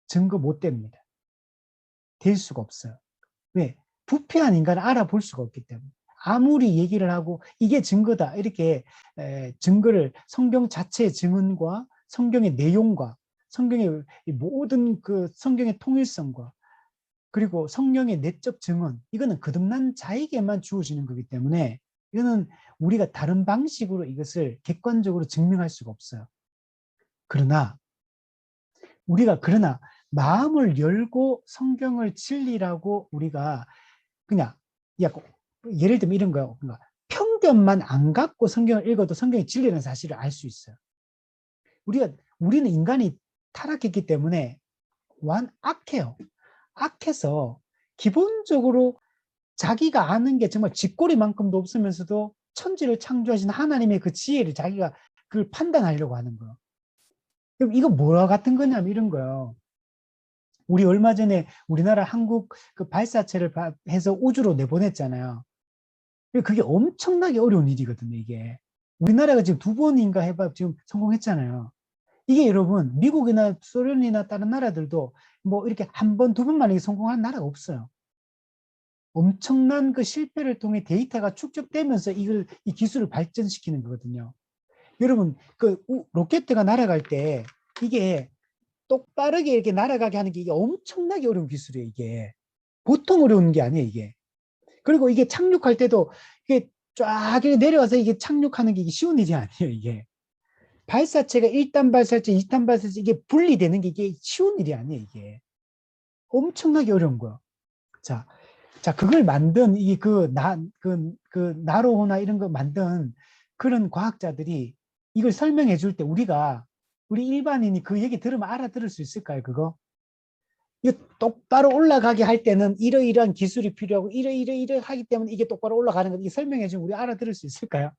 증거 못 됩니다. 될 수가 없어요. 왜? 부패한 인간을 알아볼 수가 없기 때문에. 아무리 얘기를 하고 이게 증거다 이렇게 증거를 성경 자체의 증언과 성경의 내용과 성경의 모든 그 성경의 통일성과 그리고 성령의 내적 증언, 이거는 거듭난 자에게만 주어지는 거기 때문에 이거는 우리가 다른 방식으로 이것을 객관적으로 증명할 수가 없어요. 그러나 마음을 열고 성경을 진리라고 우리가 그냥 예를 들면 이런 거예요. 그러니까 편견만 안 갖고 성경을 읽어도 성경이 진리라는 사실을 알 수 있어요. 우리는 인간이 타락했기 때문에 악해요. 악해서 기본적으로 자기가 아는 게 정말 쥐꼬리만큼도 없으면서도 천지를 창조하신 하나님의 그 지혜를 자기가 그걸 판단하려고 하는 거예요. 그럼 이거 뭐와 같은 거냐면 이런 거예요. 우리 얼마 전에 우리나라 한국 그 발사체를 해서 우주로 내보냈잖아요. 그게 엄청나게 어려운 일이거든요, 이게. 우리나라가 지금 2번인가 해봐 지금 성공했잖아요. 이게 여러분, 미국이나 소련이나 다른 나라들도 뭐 이렇게 1번, 2번만 이게 성공한 나라가 없어요. 엄청난 그 실패를 통해 데이터가 축적되면서 이 기술을 발전시키는 거거든요. 여러분, 그 로켓가 날아갈 때 이게 똑바르게 이렇게 날아가게 하는 게 이게 엄청나게 어려운 기술이에요, 이게. 보통 어려운 게 아니에요, 이게. 그리고 이게 착륙할 때도 이게 쫙 내려와서 이게 착륙하는 게 이게 쉬운 일이 아니에요, 이게. 발사체가 1단 발사체, 2단 발사체 이게 분리되는 게 이게 쉬운 일이 아니에요, 이게. 엄청나게 어려운 거야. 자, 그걸 만든 나로호나 이런 거 만든 그런 과학자들이 이걸 설명해 줄 때 우리 일반인이 그 얘기 들으면 알아들을 수 있을까요, 그거? 이거 똑바로 올라가게 할 때는 이러이러한 기술이 필요하고 이러 하기 때문에 이게 똑바로 올라가는 거 이게 설명해 주면 우리 알아들을 수 있을까요?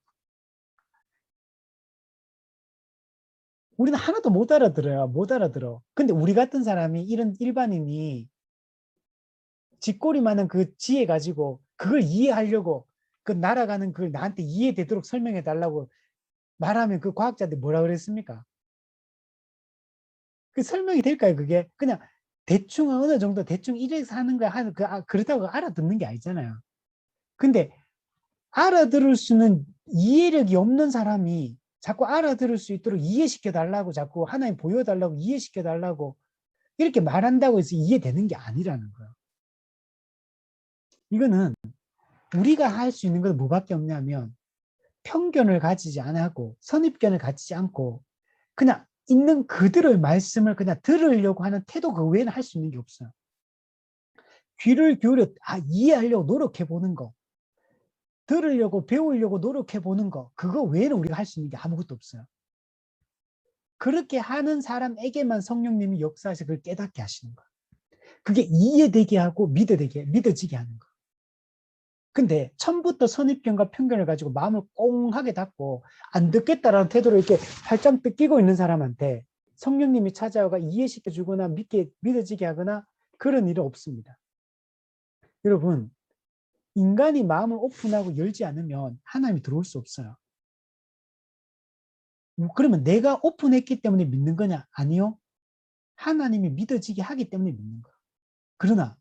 우리는 하나도 못 알아들어요. 못 알아들어. 근데 우리 같은 사람이 이런 일반인이 쥐꼬리만한 그 지혜 가지고 그걸 이해하려고 그 날아가는 걸 나한테 이해되도록 설명해 달라고 말하면 그 과학자들 뭐라 그랬습니까? 그 설명이 될까요, 그게? 그냥 대충 어느 정도 대충 이래서 하는 거야 하는 그렇다고 알아듣는 게 아니잖아요. 근데 알아들을 수는 이해력이 없는 사람이 자꾸 알아들을 수 있도록 이해시켜 달라고 자꾸 하나님 보여달라고 이해시켜 달라고 이렇게 말한다고 해서 이해되는 게 아니라는 거예요. 이거는 우리가 할 수 있는 건 뭐밖에 없냐면 편견을 가지지 않고 선입견을 가지지 않고 그냥 있는 그대로의 말씀을 그냥 들으려고 하는 태도 그 외에는 할 수 있는 게 없어요. 귀를 기울여 이해하려고 노력해 보는 거, 들으려고 배우려고 노력해 보는 거, 그거 외에는 우리가 할 수 있는 게 아무것도 없어요. 그렇게 하는 사람에게만 성령님이 역사해서 그걸 깨닫게 하시는 거예요. 그게 이해되게 하고 믿어지게 하는 거예요. 근데 처음부터 선입견과 편견을 가지고 마음을 꽁하게 닫고 안 듣겠다라는 태도로 이렇게 팔짱 뜯기고 있는 사람한테 성령님이 찾아와가 이해시켜 주거나 믿어지게 하거나 그런 일은 없습니다. 여러분, 인간이 마음을 오픈하고 열지 않으면 하나님이 들어올 수 없어요. 그러면 내가 오픈했기 때문에 믿는 거냐? 아니요. 하나님이 믿어지게 하기 때문에 믿는 거예요. 그러나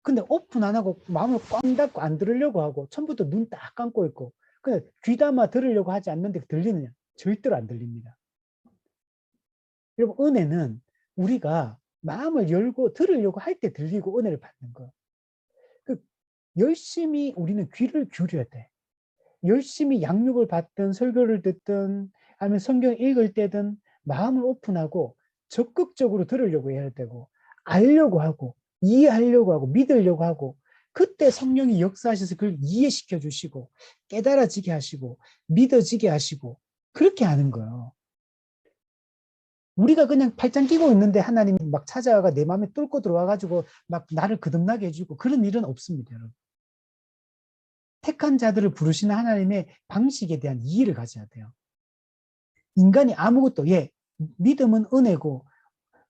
근데 오픈 안 하고 마음을 꽝 닫고 안 들으려고 하고 처음부터 눈 딱 감고 있고 근데 귀담아 들으려고 하지 않는데 들리느냐? 절대로 안 들립니다. 여러분, 은혜는 우리가 마음을 열고 들으려고 할 때 들리고 은혜를 받는 거예요. 열심히 우리는 귀를 기울여야 돼. 열심히 양육을 받든 설교를 듣든 아니면 성경 읽을 때든 마음을 오픈하고 적극적으로 들으려고 해야 되고 알려고 하고 이해하려고 하고 믿으려고 하고 그때 성령이 역사하셔서 그걸 이해시켜 주시고 깨달아지게 하시고 믿어지게 하시고 그렇게 하는 거예요. 우리가 그냥 팔짱 끼고 있는데 하나님이 막 찾아와가 내 마음에 뚫고 들어와가지고 막 나를 거듭나게 해주고 그런 일은 없습니다, 여러분. 택한 자들을 부르시는 하나님의 방식에 대한 이해를 가져야 돼요. 인간이 아무것도, 믿음은 은혜고,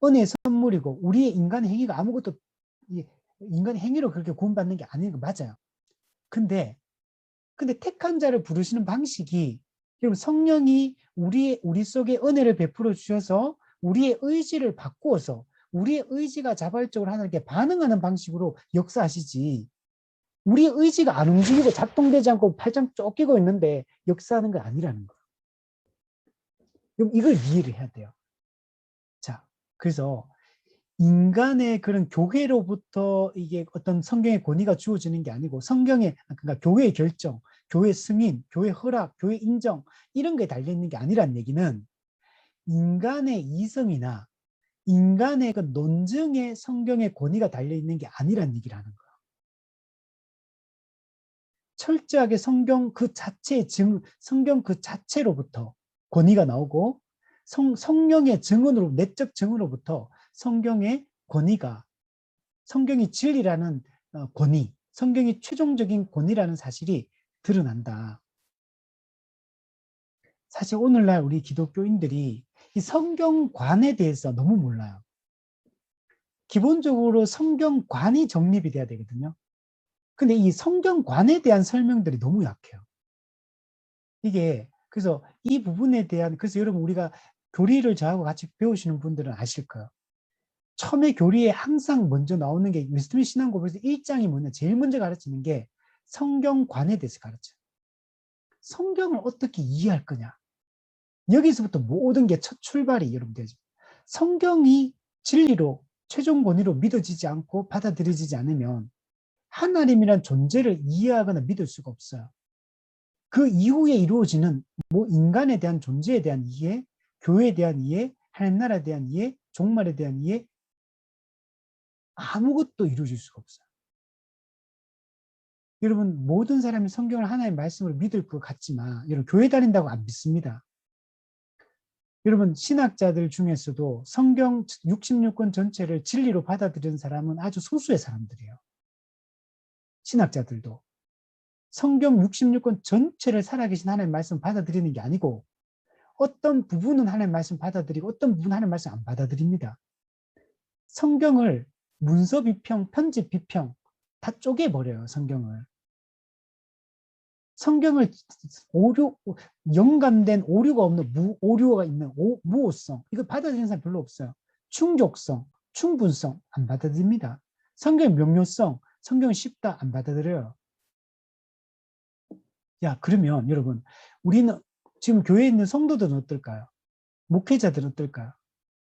은혜의 선물이고, 우리의 인간의 행위가 아무것도, 인간의 행위로 그렇게 구원받는 게 아닌 거 맞아요. 근데 근데 택한 자를 부르시는 방식이 여러분 성령이 우리 속에 은혜를 베풀어 주셔서 우리의 의지를 바꾸어서 우리의 의지가 자발적으로 하나님께 반응하는 방식으로 역사하시지 우리의 의지가 안 움직이고 작동되지 않고 팔짱 쫓기고 있는데 역사하는 건 아니라는 거예요. 그럼 이걸 이해를 해야 돼요. 자, 그래서 인간의 그런 교회로부터 이게 어떤 성경의 권위가 주어지는 게 아니고 성경의 그러니까 교회의 결정, 교회 승인, 교회 허락, 교회 인정 이런 게 달려 있는 게 아니란 얘기는 인간의 이성이나 인간의 그 논증에 성경의 권위가 달려 있는 게 아니란 얘기를 하는 거예요. 철저하게 성경 그 자체로부터 권위가 나오고 성령의 증언으로 내적 증언으로부터 성경의 권위가 성경이 진리라는 권위, 성경이 최종적인 권위라는 사실이 드러난다. 사실 오늘날 우리 기독교인들이 이 성경관에 대해서 너무 몰라요. 기본적으로 성경관이 정립이 돼야 되거든요. 근데 이 성경관에 대한 설명들이 너무 약해요. 이게 그래서 이 부분에 대한 그래서 여러분 우리가 교리를 저하고 같이 배우시는 분들은 아실 거예요. 처음에 교리에 항상 먼저 나오는 게 웨스트민스터 신앙고백에서 1장이 뭐냐 제일 먼저 가르치는 게 성경관에 대해서 가르쳐요. 성경을 어떻게 이해할 거냐. 여기서부터 모든 게 첫 출발이 여러분 되죠. 성경이 진리로 최종 권위로 믿어지지 않고 받아들여지지 않으면 하나님이란 존재를 이해하거나 믿을 수가 없어요. 그 이후에 이루어지는 뭐 인간에 대한 존재에 대한 이해, 교회에 대한 이해, 하나님 나라에 대한 이해, 종말에 대한 이해 아무것도 이루어질 수가 없어요. 여러분 모든 사람이 성경을 하나님의 말씀으로 믿을 것 같지만 여러분 교회 다닌다고 안 믿습니다. 여러분 신학자들 중에서도 성경 66권 전체를 진리로 받아들이는 사람은 아주 소수의 사람들이에요. 신학자들도. 성경 66권 전체를 살아계신 하나님의 말씀 받아들이는 게 아니고 어떤 부분은 하나님의 말씀 받아들이고 어떤 부분은 하나님의 말씀 안 받아들입니다. 성경을 문서 비평, 편집 비평 다 쪼개버려요. 성경을 영감된 오류가 없는 오류가 있는 무오성 이거 받아들이는 사람 별로 없어요. 충족성, 충분성 안 받아들입니다. 성경의 명료성, 성경은 쉽다 안 받아들여요. 야 그러면 여러분 우리는 지금 교회에 있는 성도들은 어떨까요? 목회자들은 어떨까요?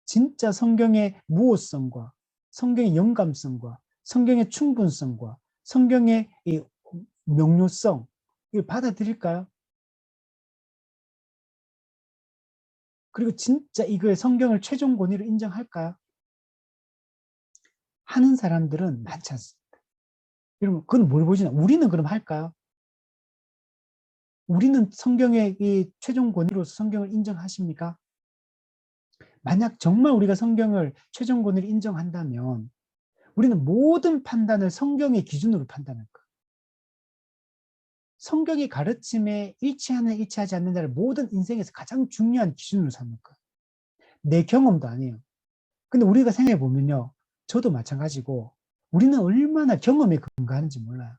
진짜 성경의 무오성과 성경의 영감성과 성경의 충분성과 성경의 이 명료성 이걸 받아들일까요? 그리고 진짜 이걸 성경을 최종 권위로 인정할까요? 하는 사람들은 많지 않습니다. 여러분 그건 뭘 보시나? 우리는 그럼 할까요? 우리는 성경의 이 최종 권위로서 성경을 인정하십니까? 만약 정말 우리가 성경을 최종 권위로 인정한다면 우리는 모든 판단을 성경의 기준으로 판단할 거예요. 성경의 가르침에 일치하는 일치하지 않는다를 모든 인생에서 가장 중요한 기준으로 삼을 거예요. 내 경험도 아니에요. 근데 우리가 생각해 보면요. 저도 마찬가지고 우리는 얼마나 경험에 근거하는지 몰라요.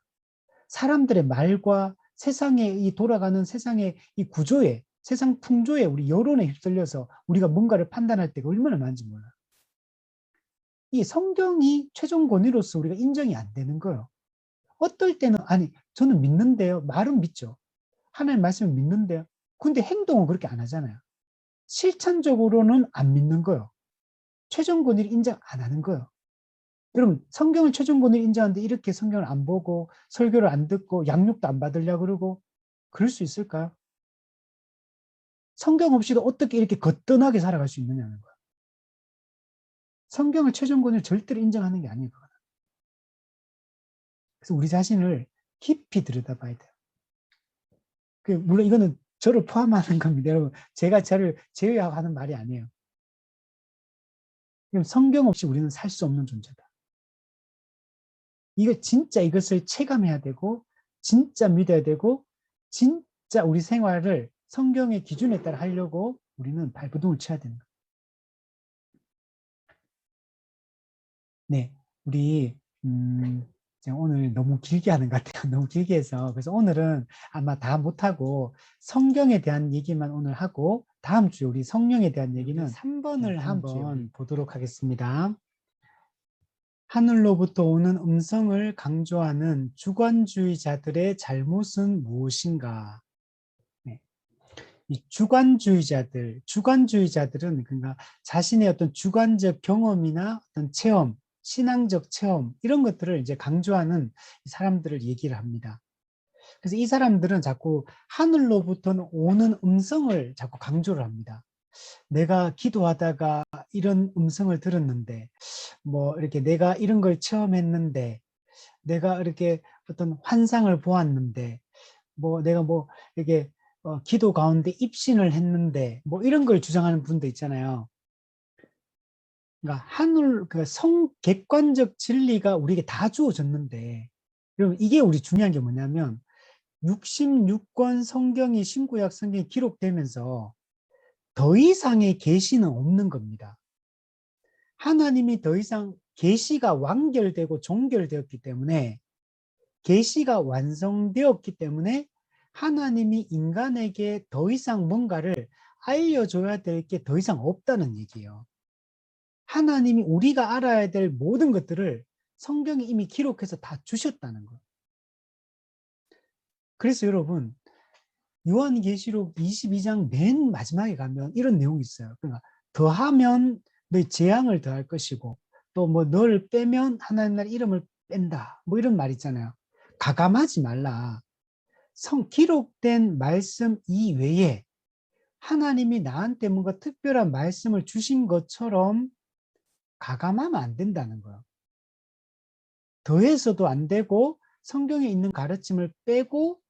사람들의 말과 세상에 이 돌아가는 세상의 이 구조에 세상 풍조에 우리 여론에 휩쓸려서 우리가 뭔가를 판단할 때가 얼마나 많은지 몰라요. 이 성경이 최종 권위로서 우리가 인정이 안 되는 거예요. 어떨 때는 아니 저는 믿는데요. 말은 믿죠. 하나님 말씀을 믿는데요. 근데 행동은 그렇게 안 하잖아요. 실천적으로는 안 믿는 거예요. 최종 권위를 인정 안 하는 거예요. 여러분 성경을 최종 권위를 인정하는데 이렇게 성경을 안 보고 설교를 안 듣고 양육도 안 받으려고 그러고 그럴 수 있을까요? 성경 없이도 어떻게 이렇게 거뜬하게 살아갈 수 있느냐는 거예요. 성경을 최종 권위를 절대로 인정하는 게 아니에요. 그래서 우리 자신을 깊이 들여다봐야 돼요. 물론 이거는 저를 포함하는 겁니다. 여러분 제가 저를 제외하는 말이 아니에요. 성경 없이 우리는 살 수 없는 존재다. 진짜 이것을 체감해야 되고 진짜 믿어야 되고 진짜 우리 생활을 성경의 기준에 따라 하려고 우리는 발버둥을 쳐야 되는 거예요. 네, 우리 제가 오늘 너무 길게 하는 것 같아요. 너무 길게 해서. 그래서 오늘은 아마 다 못하고 성경에 대한 얘기만 오늘 하고 다음 주에 우리 성령에 대한 얘기는 3번을 한번 보도록 하겠습니다. 하늘로부터 오는 음성을 강조하는 주관주의자들의 잘못은 무엇인가? 네. 이 주관주의자들은 그러니까 자신의 어떤 주관적 경험이나 어떤 체험, 신앙적 체험 이런 것들을 이제 강조하는 사람들을 얘기를 합니다. 그래서 이 사람들은 자꾸 하늘로부터 오는 음성을 자꾸 강조를 합니다. 내가 기도하다가 이런 음성을 들었는데, 뭐 이렇게 내가 이런 걸 체험했는데, 내가 이렇게 어떤 환상을 보았는데, 뭐 내가 뭐 이렇게 기도 가운데 입신을 했는데, 뭐 이런 걸 주장하는 분도 있잖아요. 그러니까 객관적 진리가 우리에게 다 주어졌는데, 여러분 이게 우리 중요한 게 뭐냐면 66권 성경이 신구약 성경이 기록되면서 더 이상의 계시는 없는 겁니다. 하나님이 더 이상 계시가 완결되고 종결되었기 때문에 계시가 완성되었기 때문에 하나님이 인간에게 더 이상 뭔가를 알려줘야 될 게 더 이상 없다는 얘기예요. 하나님이 우리가 알아야 될 모든 것들을 성경이 이미 기록해서 다 주셨다는 거예요. 그래서 여러분 요한계시록 22장 맨 마지막에 가면 이런 내용이 있어요. 그러니까 더하면 너희 재앙을 더할 것이고 또 뭐 너를 빼면 하나님 나라 이름을 뺀다. 뭐 이런 말 있잖아요. 가감하지 말라. 기록된 말씀 이외에 하나님이 나한테 뭔가 특별한 말씀을 주신 것처럼 가감하면 안 된다는 거예요. 더해서도 안 되고 성경에 있는 가르침을 빼고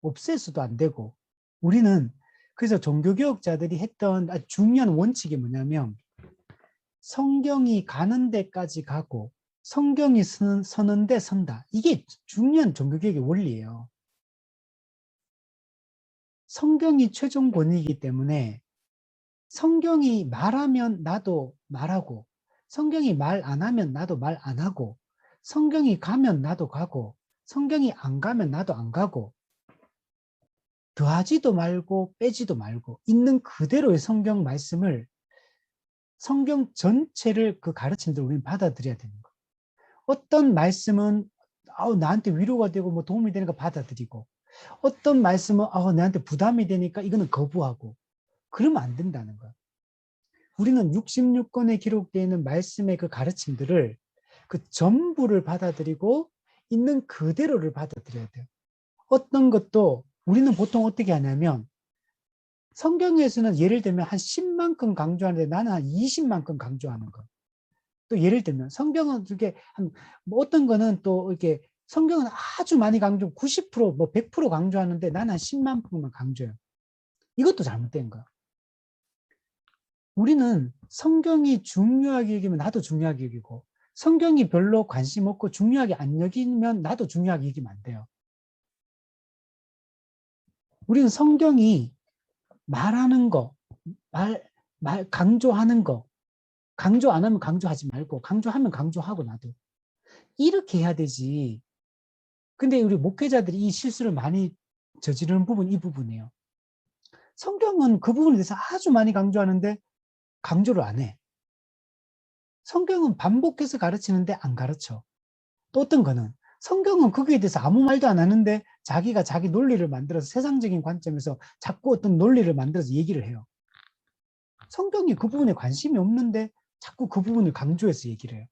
없애서도 안 되고 우리는 그래서 종교개혁자들이 했던 아주 중요한 원칙이 뭐냐면 성경이 가는 데까지 가고 성경이 서는 데 선다. 이게 중요한 종교개혁의 원리예요. 성경이 최종 권위이기 때문에 성경이 말하면 나도 말하고 성경이 말 안 하면 나도 말 안 하고 성경이 가면 나도 가고 성경이 안 가면 나도 안 가고 더하지도 말고 빼지도 말고 있는 그대로의 성경 말씀을 성경 전체를 그 가르침들 우리는 받아들여야 되는 거예요. 어떤 말씀은 나한테 위로가 되고 뭐 도움이 되니까 받아들이고 어떤 말씀은 나한테 부담이 되니까 이거는 거부하고 그러면 안 된다는 거예요. 우리는 66권에 기록되어 있는 말씀의 그 가르침들을 그 전부를 받아들이고 있는 그대로를 받아들여야 돼요. 어떤 것도 우리는 보통 어떻게 하냐면 성경에서는 예를 들면 한 10만큼 강조하는데 나는 한 20만큼 강조하는 거. 또 예를 들면 성경은 이렇게 뭐 어떤 거는 또 이렇게 성경은 아주 많이 강조 90% 뭐 100% 강조하는데 나는 한 10만%만 강조해요. 이것도 잘못된 거야. 우리는 성경이 중요하게 여기면 나도 중요하게 여기고 성경이 별로 관심 없고 중요하게 안 여기면 나도 중요하게 여기면 안 돼요. 우리는 성경이 말하는 거, 강조하는 거, 강조 안 하면 강조하지 말고 강조하면 강조하고 나도 이렇게 해야 되지. 근데 우리 목회자들이 이 실수를 많이 저지르는 부분 이 부분이에요. 성경은 그 부분에 대해서 아주 많이 강조하는데 강조를 안 해. 성경은 반복해서 가르치는데 안 가르쳐. 또 어떤 거는 성경은 거기에 대해서 아무 말도 안 하는데 자기가 자기 논리를 만들어서 세상적인 관점에서 자꾸 어떤 논리를 만들어서 얘기를 해요. 성경이 그 부분에 관심이 없는데 자꾸 그 부분을 강조해서 얘기를 해요.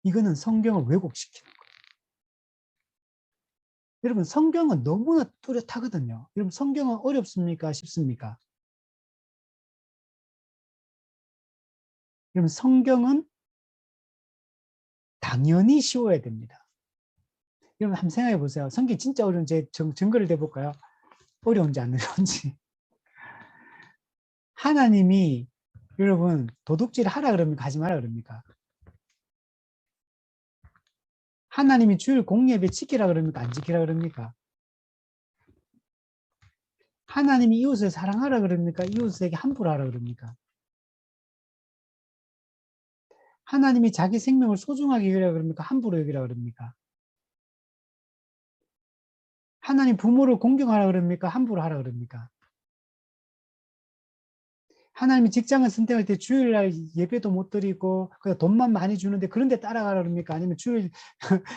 이거는 성경을 왜곡시키는 거예요. 여러분 성경은 너무나 뚜렷하거든요. 여러분 성경은 어렵습니까? 쉽습니까? 여러분 성경은 당연히 쉬워야 됩니다. 여러분 한번 생각해 보세요. 성경 진짜 어려운지 증거를 대볼까요? 어려운지 안 어려운지. 하나님이 여러분 도둑질 하라 그럽니까? 하지 마라 그럽니까? 하나님이 주일 공예배 지키라 그럽니까? 안 지키라 그럽니까? 하나님이 이웃을 사랑하라 그럽니까? 이웃에게 함부로 하라 그럽니까? 하나님이 자기 생명을 소중하게 여기라 그럽니까? 함부로 여기라 그럽니까? 하나님 부모를 공경하라 그럽니까? 함부로 하라 그럽니까? 하나님이 직장을 선택할 때 주일날 예배도 못 드리고 그냥 돈만 많이 주는데 그런 데 따라가라 그럽니까? 아니면 주일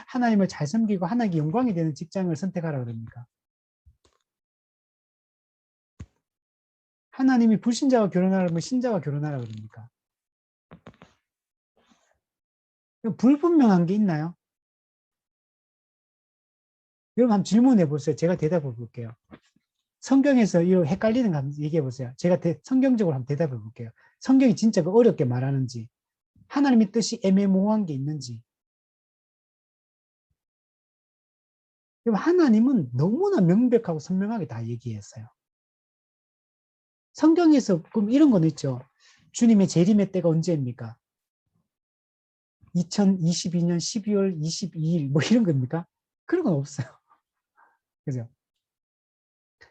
하나님을 잘 섬기고 하나님께 영광이 되는 직장을 선택하라 그럽니까? 하나님이 불신자와 결혼하라 그러면 신자와 결혼하라 그럽니까? 불분명한 게 있나요? 여러분 한번 질문해 보세요. 제가 대답해 볼게요. 성경에서 이 헷갈리는 거 한번 얘기해 보세요. 제가 성경적으로 한번 대답해 볼게요. 성경이 진짜 어렵게 말하는지, 하나님의 뜻이 애매모호한 게 있는지. 하나님은 너무나 명백하고 선명하게 다 얘기했어요. 성경에서 그럼 이런 건 있죠. 주님의 재림의 때가 언제입니까? 2022년 12월 22일 뭐 이런 겁니까? 그런 건 없어요. 그죠?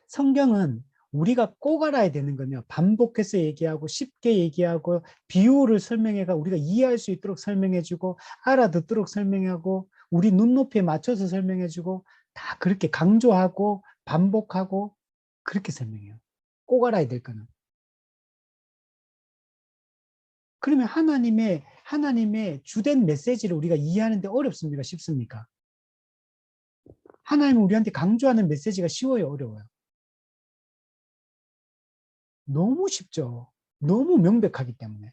성경은 우리가 꼭 알아야 되는 건요. 반복해서 얘기하고 쉽게 얘기하고 비유를 설명해가 우리가 이해할 수 있도록 설명해주고 알아듣도록 설명하고 우리 눈높이에 맞춰서 설명해주고 다 그렇게 강조하고 반복하고 그렇게 설명해요. 꼭 알아야 될 거는. 그러면 하나님의 주된 메시지를 우리가 이해하는데 어렵습니까? 쉽습니까? 하나님은 우리한테 강조하는 메시지가 쉬워요? 어려워요? 너무 쉽죠. 너무 명백하기 때문에.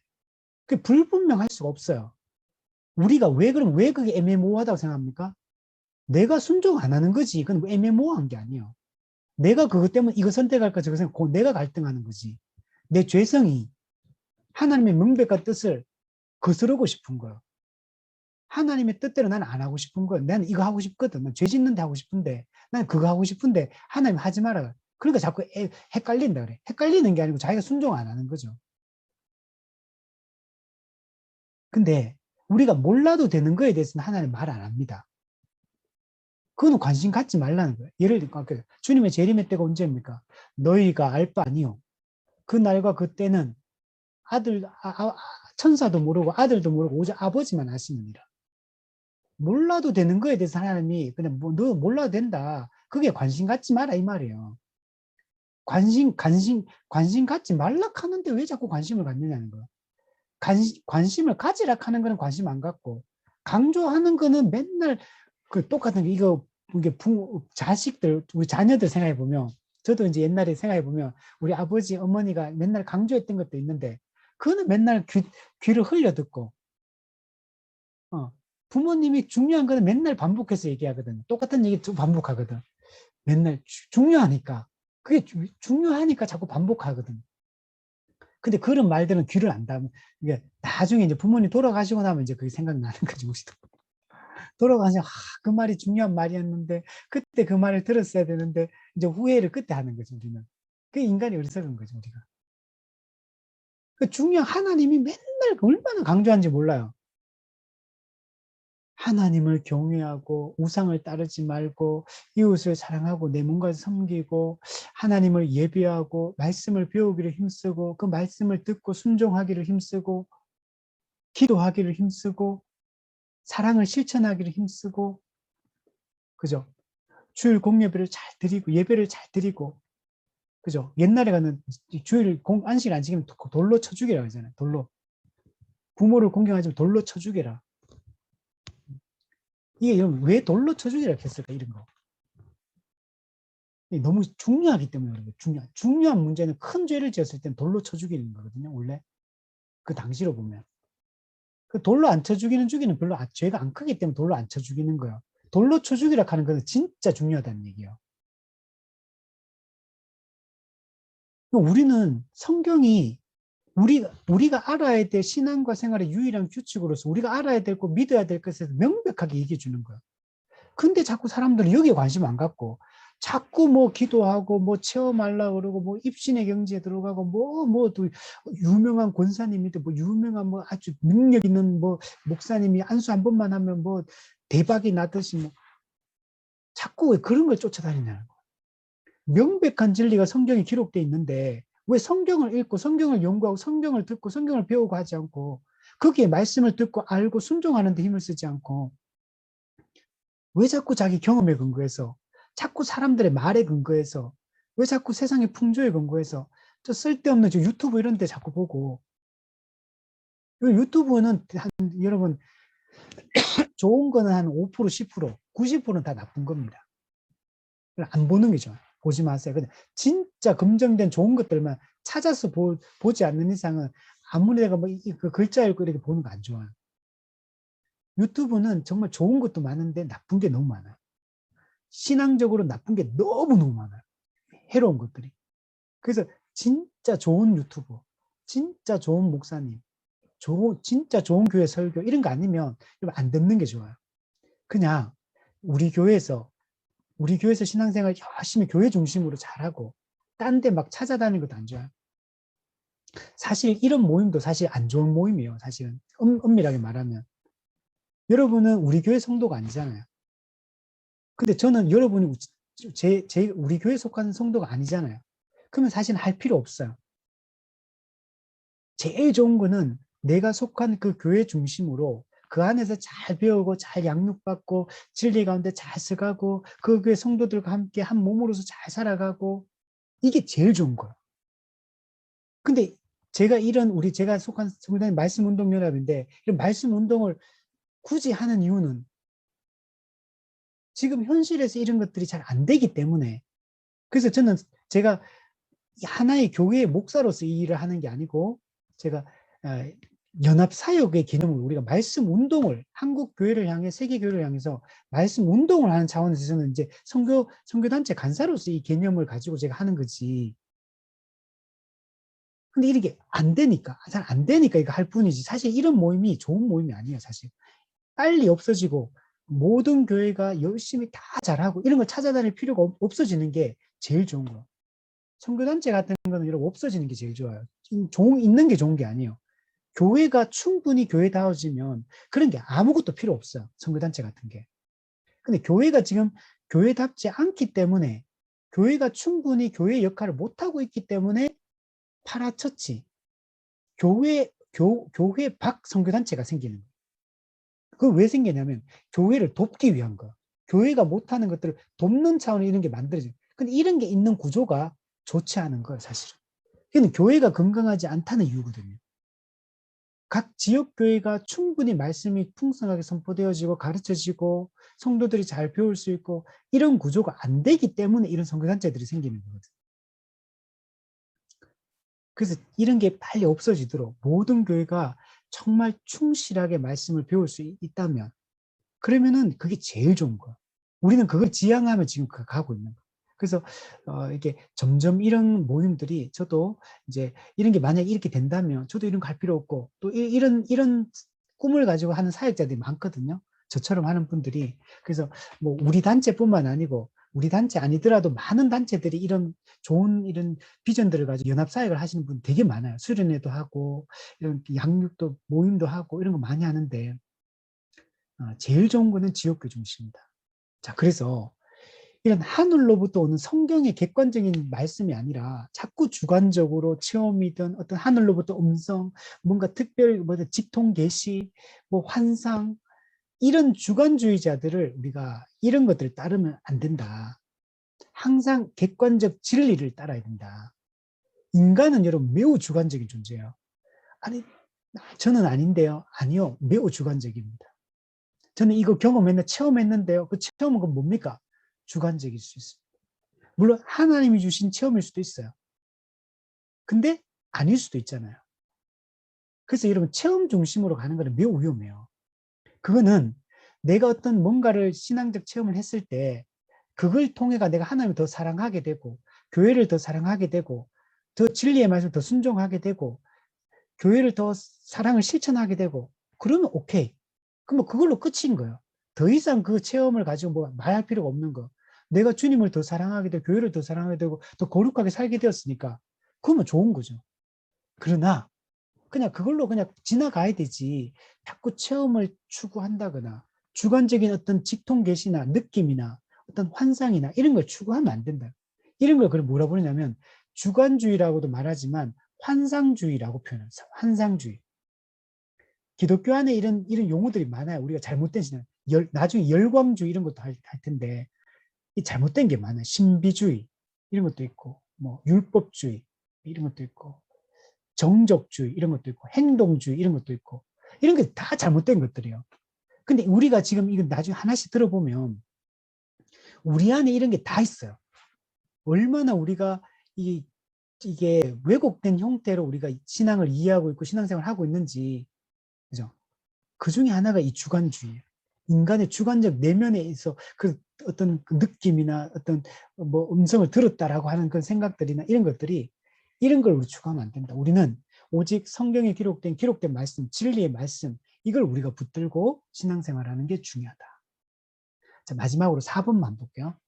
그 불분명할 수가 없어요. 우리가 왜 그게 애매모호하다고 생각합니까? 내가 순종 안 하는 거지. 그건 애매모호한 게 아니에요. 내가 그것 때문에 이거 선택할까 저거 생각, 내가 갈등하는 거지. 내 죄성이 하나님의 명백한 뜻을 거스르고 싶은 거예요. 하나님의 뜻대로 나는 안 하고 싶은 거예요. 나는 이거 하고 싶거든. 난 죄 짓는데 하고 싶은데, 나는 그거 하고 싶은데, 하나님 하지 마라. 그러니까 자꾸 헷갈린다 그래. 헷갈리는 게 아니고 자기가 순종 안 하는 거죠. 근데 우리가 몰라도 되는 거에 대해서는 하나님 말 안 합니다. 그거는 관심 갖지 말라는 거예요. 예를 들어 주님의 재림의 때가 언제입니까? 너희가 알 바 아니요. 그 날과 그 때는 천사도 모르고 아들도 모르고 오직 아버지만 아시느니라. 몰라도 되는 거에 대해서 하나님이 그냥 너 몰라도 된다. 그게 관심 갖지 마라 이 말이에요. 관심 갖지 말라 하는데 왜 자꾸 관심을 갖느냐는 거예요. 관심을 가지라 하는 거는 관심 안 갖고 강조하는 거는 맨날 그 똑같은 게 이게 자식들 우리 자녀들 생각해 보면 저도 이제 옛날에 생각해 보면 우리 아버지 어머니가 맨날 강조했던 것도 있는데 그거는 맨날 귀를 흘려 듣고 부모님이 중요한 거는 맨날 반복해서 얘기하거든. 똑같은 얘기 반복하거든. 맨날 중요하니까 그게 중요하니까 자꾸 반복하거든. 근데 그런 말들은 귀를 안 닿으면 이게 나중에 이제 부모님 돌아가시고 나면 이제 그게 생각나는 거지. 돌아가서 그 말이 중요한 말이었는데 그때 그 말을 들었어야 되는데 이제 후회를 그때 하는 거죠. 우리는. 그게 인간이 어리석은 거죠. 우리가. 그 중요한 하나님이 맨날 얼마나 강조하는지 몰라요. 하나님을 경외하고 우상을 따르지 말고 이웃을 사랑하고 내 몸과 섬기고 하나님을 예배하고 말씀을 배우기를 힘쓰고 그 말씀을 듣고 순종하기를 힘쓰고 기도하기를 힘쓰고 사랑을 실천하기를 힘쓰고 그죠? 주일 공예배를 잘 드리고 예배를 잘 드리고 그죠? 옛날에 가는 주일 안식 안 지키면 돌로 쳐 죽이라 하잖아요. 돌로. 부모를 공경하지 만 돌로 쳐 죽이라. 이게 왜 돌로 쳐 죽이라 했을까 이런 거. 너무 중요하기 때문에 그런 거예요. 중요한 문제는 큰 죄를 지었을 땐 돌로 쳐 죽이는 거거든요. 원래 그 당시로 보면. 그 돌로 안 쳐 죽이는 별로 죄가 안 크기 때문에 돌로 안 쳐 죽이는 거예요. 돌로 쳐 죽이라 하는 것은 진짜 중요하다는 얘기예요. 우리는 성경이 우리가 알아야 될 신앙과 생활의 유일한 규칙으로서 우리가 알아야 될 거 믿어야 될 것에 대해서 명백하게 얘기해 주는 거예요. 근데 자꾸 사람들은 여기에 관심 안 갖고 자꾸 뭐 기도하고 뭐 체험하려고 그러고 뭐 입신의 경지에 들어가고 뭐 또 유명한 권사님인데 뭐 유명한 뭐 아주 능력 있는 뭐 목사님이 안수 한 번만 하면 뭐 대박이 나듯이 뭐 자꾸 왜 그런 걸 쫓아다니냐는 거예요. 명백한 진리가 성경에 기록되어 있는데 왜 성경을 읽고 성경을 연구하고 성경을 듣고 성경을 배우고 하지 않고 거기에 말씀을 듣고 알고 순종하는 데 힘을 쓰지 않고 왜 자꾸 자기 경험에 근거해서 자꾸 사람들의 말에 근거해서 왜 자꾸 세상의 풍조에 근거해서 저 쓸데없는 저 유튜브 이런 데 자꾸 보고 유튜브는 여러분 좋은 거는 한 5%, 10%, 90%는 다 나쁜 겁니다. 안 보는 게 좋아요. 보지 마세요. 근데 진짜 검증된 좋은 것들만 찾아서 보지 않는 이상은 아무리 내가 그 글자 읽고 이렇게 보는 거 안 좋아요. 유튜브는 정말 좋은 것도 많은데 나쁜 게 너무 많아요. 신앙적으로 나쁜 게 너무너무 많아요. 해로운 것들이. 그래서 진짜 좋은 유튜브, 진짜 좋은 목사님, 진짜 좋은 교회 설교 이런 거 아니면 안 듣는 게 좋아요. 그냥 우리 교회에서 신앙생활 열심히 교회 중심으로 잘하고 딴 데 막 찾아다니는 것도 안 좋아요. 사실 이런 모임도 사실 안 좋은 모임이에요. 사실은 엄밀하게 말하면. 여러분은 우리 교회 성도가 아니잖아요. 근데 저는 여러분이 우리 교회에 속하는 성도가 아니잖아요. 그러면 사실 할 필요 없어요. 제일 좋은 거는 내가 속한 그 교회 중심으로 그 안에서 잘 배우고 잘 양육받고 진리 가운데 잘 서가고 그 교회 성도들과 함께 한 몸으로서 잘 살아가고 이게 제일 좋은 거예요. 근데 제가 속한 성당이 말씀운동연합인데 이런 말씀운동을 굳이 하는 이유는 지금 현실에서 이런 것들이 잘 안 되기 때문에 그래서 저는 제가 하나의 교회의 목사로서 이 일을 하는 게 아니고 제가 연합사역의 개념을 우리가 말씀 운동을 한국 교회를 향해 세계 교회를 향해서 말씀 운동을 하는 차원에서 저는 이제 선교단체 간사로서 이 개념을 가지고 제가 하는 거지. 근데 이게 안 되니까 잘 안 되니까 이거 할 뿐이지 사실 이런 모임이 좋은 모임이 아니에요. 사실 빨리 없어지고 모든 교회가 열심히 다 잘하고 이런 걸 찾아다닐 필요가 없어지는 게 제일 좋은 거예요. 선교단체 같은 거는 이렇게 없어지는 게 제일 좋아요. 있는 게 좋은 게 아니에요. 교회가 충분히 교회다워지면 그런 게 아무것도 필요 없어요. 선교단체 같은 게. 근데 교회가 지금 교회답지 않기 때문에 교회가 충분히 교회 역할을 못하고 있기 때문에 파라처치, 교회 밖 선교단체가 생기는 거예요. 그건 왜 생기냐면 교회를 돕기 위한 거예요. 교회가 못하는 것들을 돕는 차원에 이런 게 만들어져요. 근데 이런 게 있는 구조가 좋지 않은 거예요, 사실은. 이건 교회가 건강하지 않다는 이유거든요. 각 지역교회가 충분히 말씀이 풍성하게 선포되어지고 가르쳐지고 성도들이 잘 배울 수 있고 이런 구조가 안 되기 때문에 이런 선교단체들이 생기는 거거든요. 그래서 이런 게 빨리 없어지도록 모든 교회가 정말 충실하게 말씀을 배울 수 있다면 그러면은 그게 제일 좋은 거야. 우리는 그걸 지향하며 지금 가고 있는 거야. 그래서 이게 점점 이런 모임들이 저도 이제 이런 게 만약에 이렇게 된다면 저도 이런 거 할 필요 없고 또 이런 꿈을 가지고 하는 사역자들이 많거든요. 저처럼 하는 분들이. 그래서 뭐 우리 단체뿐만 아니고 우리 단체 아니더라도 많은 단체들이 이런 좋은 이런 비전들을 가지고 연합사역을 하시는 분 되게 많아요. 수련회도 하고 이런 양육도 모임도 하고 이런 거 많이 하는데 제일 좋은 거는 지역교 중심이다. 자, 그래서 이런 하늘로부터 오는 성경의 객관적인 말씀이 아니라 자꾸 주관적으로 체험이든 어떤 하늘로부터 음성, 뭔가 특별, 직통 계시, 환상, 이런 주관주의자들을 우리가 이런 것들을 따르면 안 된다. 항상 객관적 진리를 따라야 된다. 인간은 여러분 매우 주관적인 존재예요. 아니, 저는 아닌데요. 아니요. 매우 주관적입니다. 저는 이거 경험했는데 체험했는데요. 그 체험은 뭡니까? 주관적일 수 있습니다. 물론 하나님이 주신 체험일 수도 있어요. 근데 아닐 수도 있잖아요. 그래서 여러분 체험 중심으로 가는 거는 매우 위험해요. 그거는 내가 어떤 뭔가를 신앙적 체험을 했을 때 그걸 통해가 내가 하나님을 더 사랑하게 되고 교회를 더 사랑하게 되고 더 진리의 말씀을 더 순종하게 되고 교회를 더 사랑을 실천하게 되고 그러면 오케이. 그럼 그걸로 끝인 거예요. 더 이상 그 체험을 가지고 말할 필요가 없는 거. 내가 주님을 더 사랑하게 되고 교회를 더 사랑하게 되고 더 거룩하게 살게 되었으니까 그러면 좋은 거죠. 그러나 그냥 그걸로 그냥 지나가야 되지. 자꾸 체험을 추구한다거나 주관적인 어떤 직통 계시나 느낌이나 어떤 환상이나 이런 걸 추구하면 안 된다. 이런 걸 그럼 뭐라 부르냐면 주관주의라고도 말하지만 환상주의라고 표현해요. 환상주의. 기독교 안에 이런 용어들이 많아요. 우리가 잘못된 신앙, 나중에 열광주의 이런 것도 할 텐데, 이 잘못된 게 많아요. 신비주의 이런 것도 있고, 뭐 율법주의 이런 것도 있고, 정적주의 이런 것도 있고, 행동주의 이런 것도 있고, 이런 게 다 잘못된 것들이에요. 근데 우리가 지금 이거 나중에 하나씩 들어보면 우리 안에 이런 게 다 있어요. 얼마나 우리가 이게 왜곡된 형태로 우리가 신앙을 이해하고 있고 신앙생활을 하고 있는지, 그죠? 그 중에 하나가 이 주관주의예요. 인간의 주관적 내면에 있어 그 어떤 그 느낌이나 어떤 뭐 음성을 들었다라고 하는 그런 생각들이나 이런 것들이, 이런 걸 우리 추구하면 안 된다. 우리는 오직 성경에 기록된 말씀, 진리의 말씀, 이걸 우리가 붙들고 신앙생활하는 게 중요하다. 자, 마지막으로 4번만 볼게요.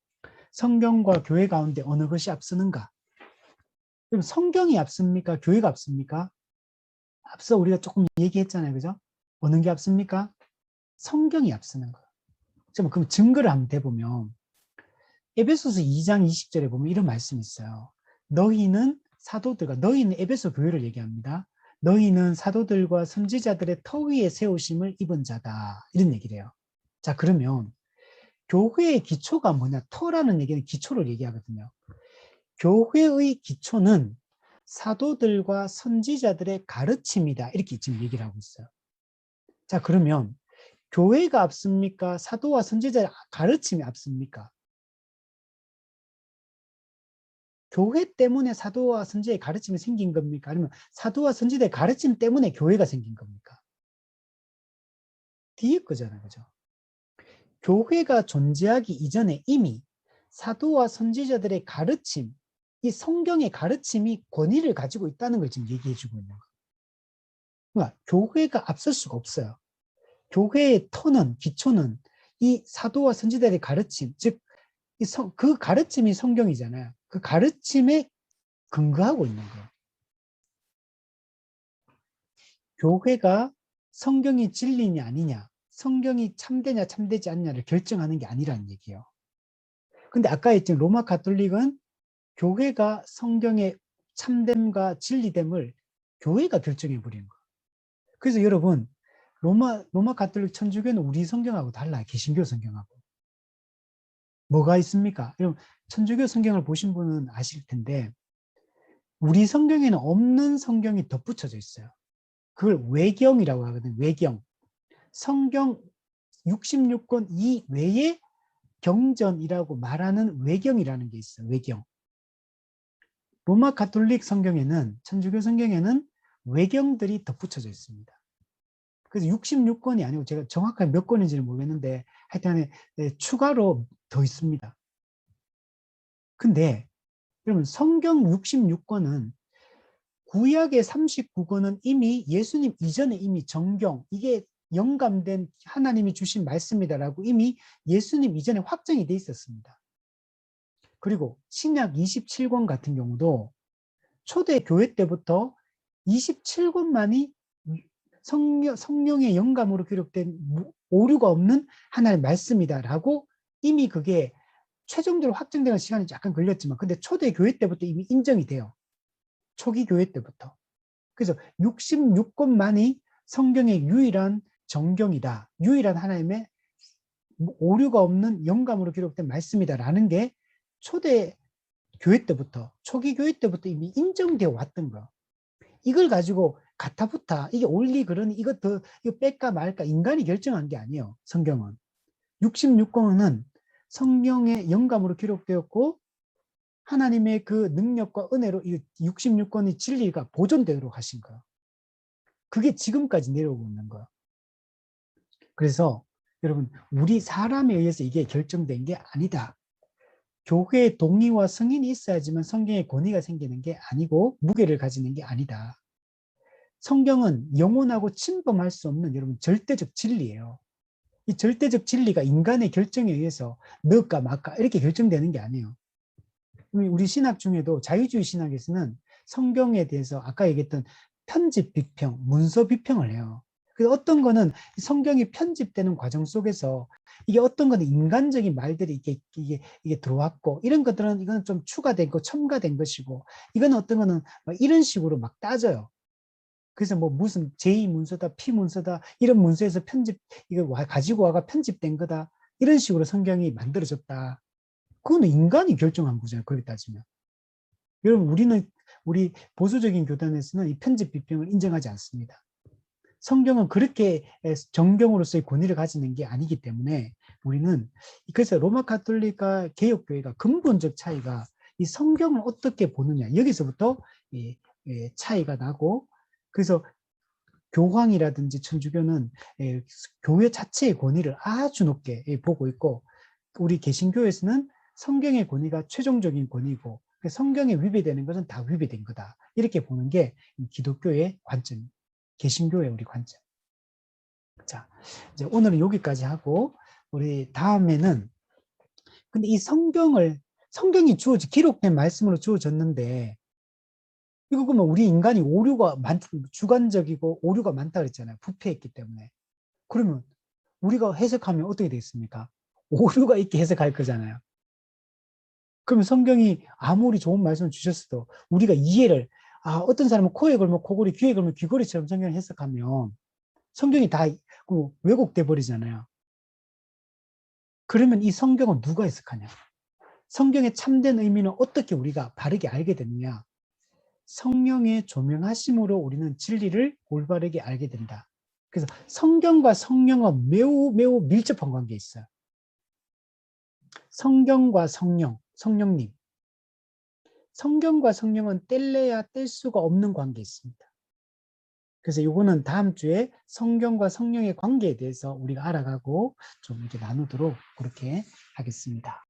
성경과 교회 가운데 어느 것이 앞서는가? 그럼 성경이 앞섭니까? 교회가 앞섭니까? 앞서 우리가 조금 얘기했잖아요. 그죠? 어느 게 앞섭니까? 성경이 앞서는 거예요. 그럼 증거를 한번 대보면 에베소서 2장 20절에 보면 이런 말씀이 있어요. 너희는 에베소 교회를 얘기합니다. 너희는 사도들과 선지자들의 터 위에 세우심을 입은 자다. 이런 얘기를 해요. 자, 그러면 교회의 기초가 뭐냐? 터라는 얘기는 기초를 얘기하거든요. 교회의 기초는 사도들과 선지자들의 가르침이다. 이렇게 지금 얘기를 하고 있어요. 자, 그러면 교회가 앞섭니까? 사도와 선지자의 가르침이 앞섭니까? 교회 때문에 사도와 선지자의 가르침이 생긴 겁니까? 아니면 사도와 선지자의 가르침 때문에 교회가 생긴 겁니까? 뒤에 거잖아요. 그죠? 교회가 존재하기 이전에 이미 사도와 선지자들의 가르침, 이 성경의 가르침이 권위를 가지고 있다는 걸 지금 얘기해 주고 있는 거예요. 그러니까 교회가 앞설 수가 없어요. 교회의 터는, 기초는 이 사도와 선지자들의 가르침, 즉 그 가르침이 성경이잖아요. 그 가르침에 근거하고 있는 거예요. 교회가 성경이 진리냐 아니냐, 성경이 참되냐 참되지 않냐를 결정하는 게 아니라는 얘기예요. 근데 아까 했던 로마 가톨릭은 교회가 성경의 참됨과 진리됨을 교회가 결정해 버리는 거예요. 그래서 여러분, 로마 가톨릭 천주교는 우리 성경하고 달라요. 개신교 성경하고. 뭐가 있습니까? 여러분, 천주교 성경을 보신 분은 아실 텐데 우리 성경에는 없는 성경이 덧붙여져 있어요. 그걸 외경이라고 하거든요. 외경. 성경 66권 이외에 경전이라고 말하는 외경이라는 게 있어요. 외경. 로마 가톨릭 성경에는, 천주교 성경에는 외경들이 덧붙여져 있습니다. 그래서 66권이 아니고 제가 정확하게 몇 권인지는 모르겠는데 하여튼 추가로 더 있습니다. 근데 여러분, 성경 66권은 구약의 39권은 이미 예수님 이전에 이미 정경, 이게 영감된 하나님이 주신 말씀이다라고 이미 예수님 이전에 확정이 돼 있었습니다. 그리고 신약 27권 같은 경우도 초대 교회 때부터 27권만이 성령의 영감으로 기록된 오류가 없는 하나의 말씀이다라고 이미 그게 최종적으로 확정되는 시간이 약간 걸렸지만, 근데 초대 교회 때부터 이미 인정이 돼요. 초기 교회 때부터. 그래서 66권만이 성경의 유일한 정경이다. 유일한 하나님의 오류가 없는 영감으로 기록된 말씀이다라는 게 초대 교회 때부터, 초기 교회 때부터 이미 인정되어 왔던 거예요. 이걸 가지고 가타부타, 이게 옳니 그러니 이거 뺄까 말까 인간이 결정한 게 아니에요. 성경은. 66권은 성령의 영감으로 기록되었고 하나님의 그 능력과 은혜로 이 66권의 진리가 보존되도록 하신 거예요. 그게 지금까지 내려오고 있는 거예요. 그래서 여러분, 우리 사람에 의해서 이게 결정된 게 아니다. 교회의 동의와 승인이 있어야지만 성경의 권위가 생기는 게 아니고 무게를 가지는 게 아니다. 성경은 영원하고 침범할 수 없는 여러분 절대적 진리예요. 이 절대적 진리가 인간의 결정에 의해서 넣을까 말까 이렇게 결정되는 게 아니에요. 우리 신학 중에도 자유주의 신학에서는 성경에 대해서 아까 얘기했던 편집 비평, 문서 비평을 해요. 그래서 어떤 거는 성경이 편집되는 과정 속에서 이게 어떤 거는 인간적인 말들이 이게 들어왔고, 이런 것들은 이거는 좀 추가된 거, 첨가된 것이고, 이건 어떤 거는 막 이런 식으로 막 따져요. 그래서 뭐 무슨 제2 문서다, P 문서다, 이런 문서에서 이거 가지고 와가 편집된 거다. 이런 식으로 성경이 만들어졌다. 그거는 인간이 결정한 거잖아요. 그렇게 따지면. 여러분, 우리 보수적인 교단에서는 이 편집 비평을 인정하지 않습니다. 성경은 그렇게 정경으로서의 권위를 가지는 게 아니기 때문에 우리는, 그래서 로마 가톨릭과 개혁교회가 근본적 차이가 이 성경을 어떻게 보느냐, 여기서부터 차이가 나고, 그래서 교황이라든지 천주교는 교회 자체의 권위를 아주 높게 보고 있고, 우리 개신교에서는 성경의 권위가 최종적인 권위고, 성경에 위배되는 것은 다 위배된 거다. 이렇게 보는 게 기독교의 관점, 개신교의 우리 관점. 자, 이제 오늘은 여기까지 하고, 우리 다음에는, 근데 이 성경이 기록된 말씀으로 주어졌는데, 이거 그러면 우리 인간이 주관적이고 오류가 많다 그랬잖아요. 부패했기 때문에. 그러면 우리가 해석하면 어떻게 되겠습니까? 오류가 있게 해석할 거잖아요. 그러면 성경이 아무리 좋은 말씀을 주셨어도 우리가 이해를, 어떤 사람은 코에 걸면 코골이, 귀에 걸면 귀걸이처럼 성경을 해석하면 성경이 다 왜곡돼 버리잖아요. 그러면 이 성경은 누가 해석하냐? 성경의 참된 의미는 어떻게 우리가 바르게 알게 되느냐? 성령의 조명하심으로 우리는 진리를 올바르게 알게 된다. 그래서 성경과 성령은 매우 매우 밀접한 관계에 있어요. 성경과 성령님. 성경과 성령은 뗄래야 뗄 수가 없는 관계에 있습니다. 그래서 이거는 다음 주에 성경과 성령의 관계에 대해서 우리가 알아가고 좀 이렇게 나누도록 그렇게 하겠습니다.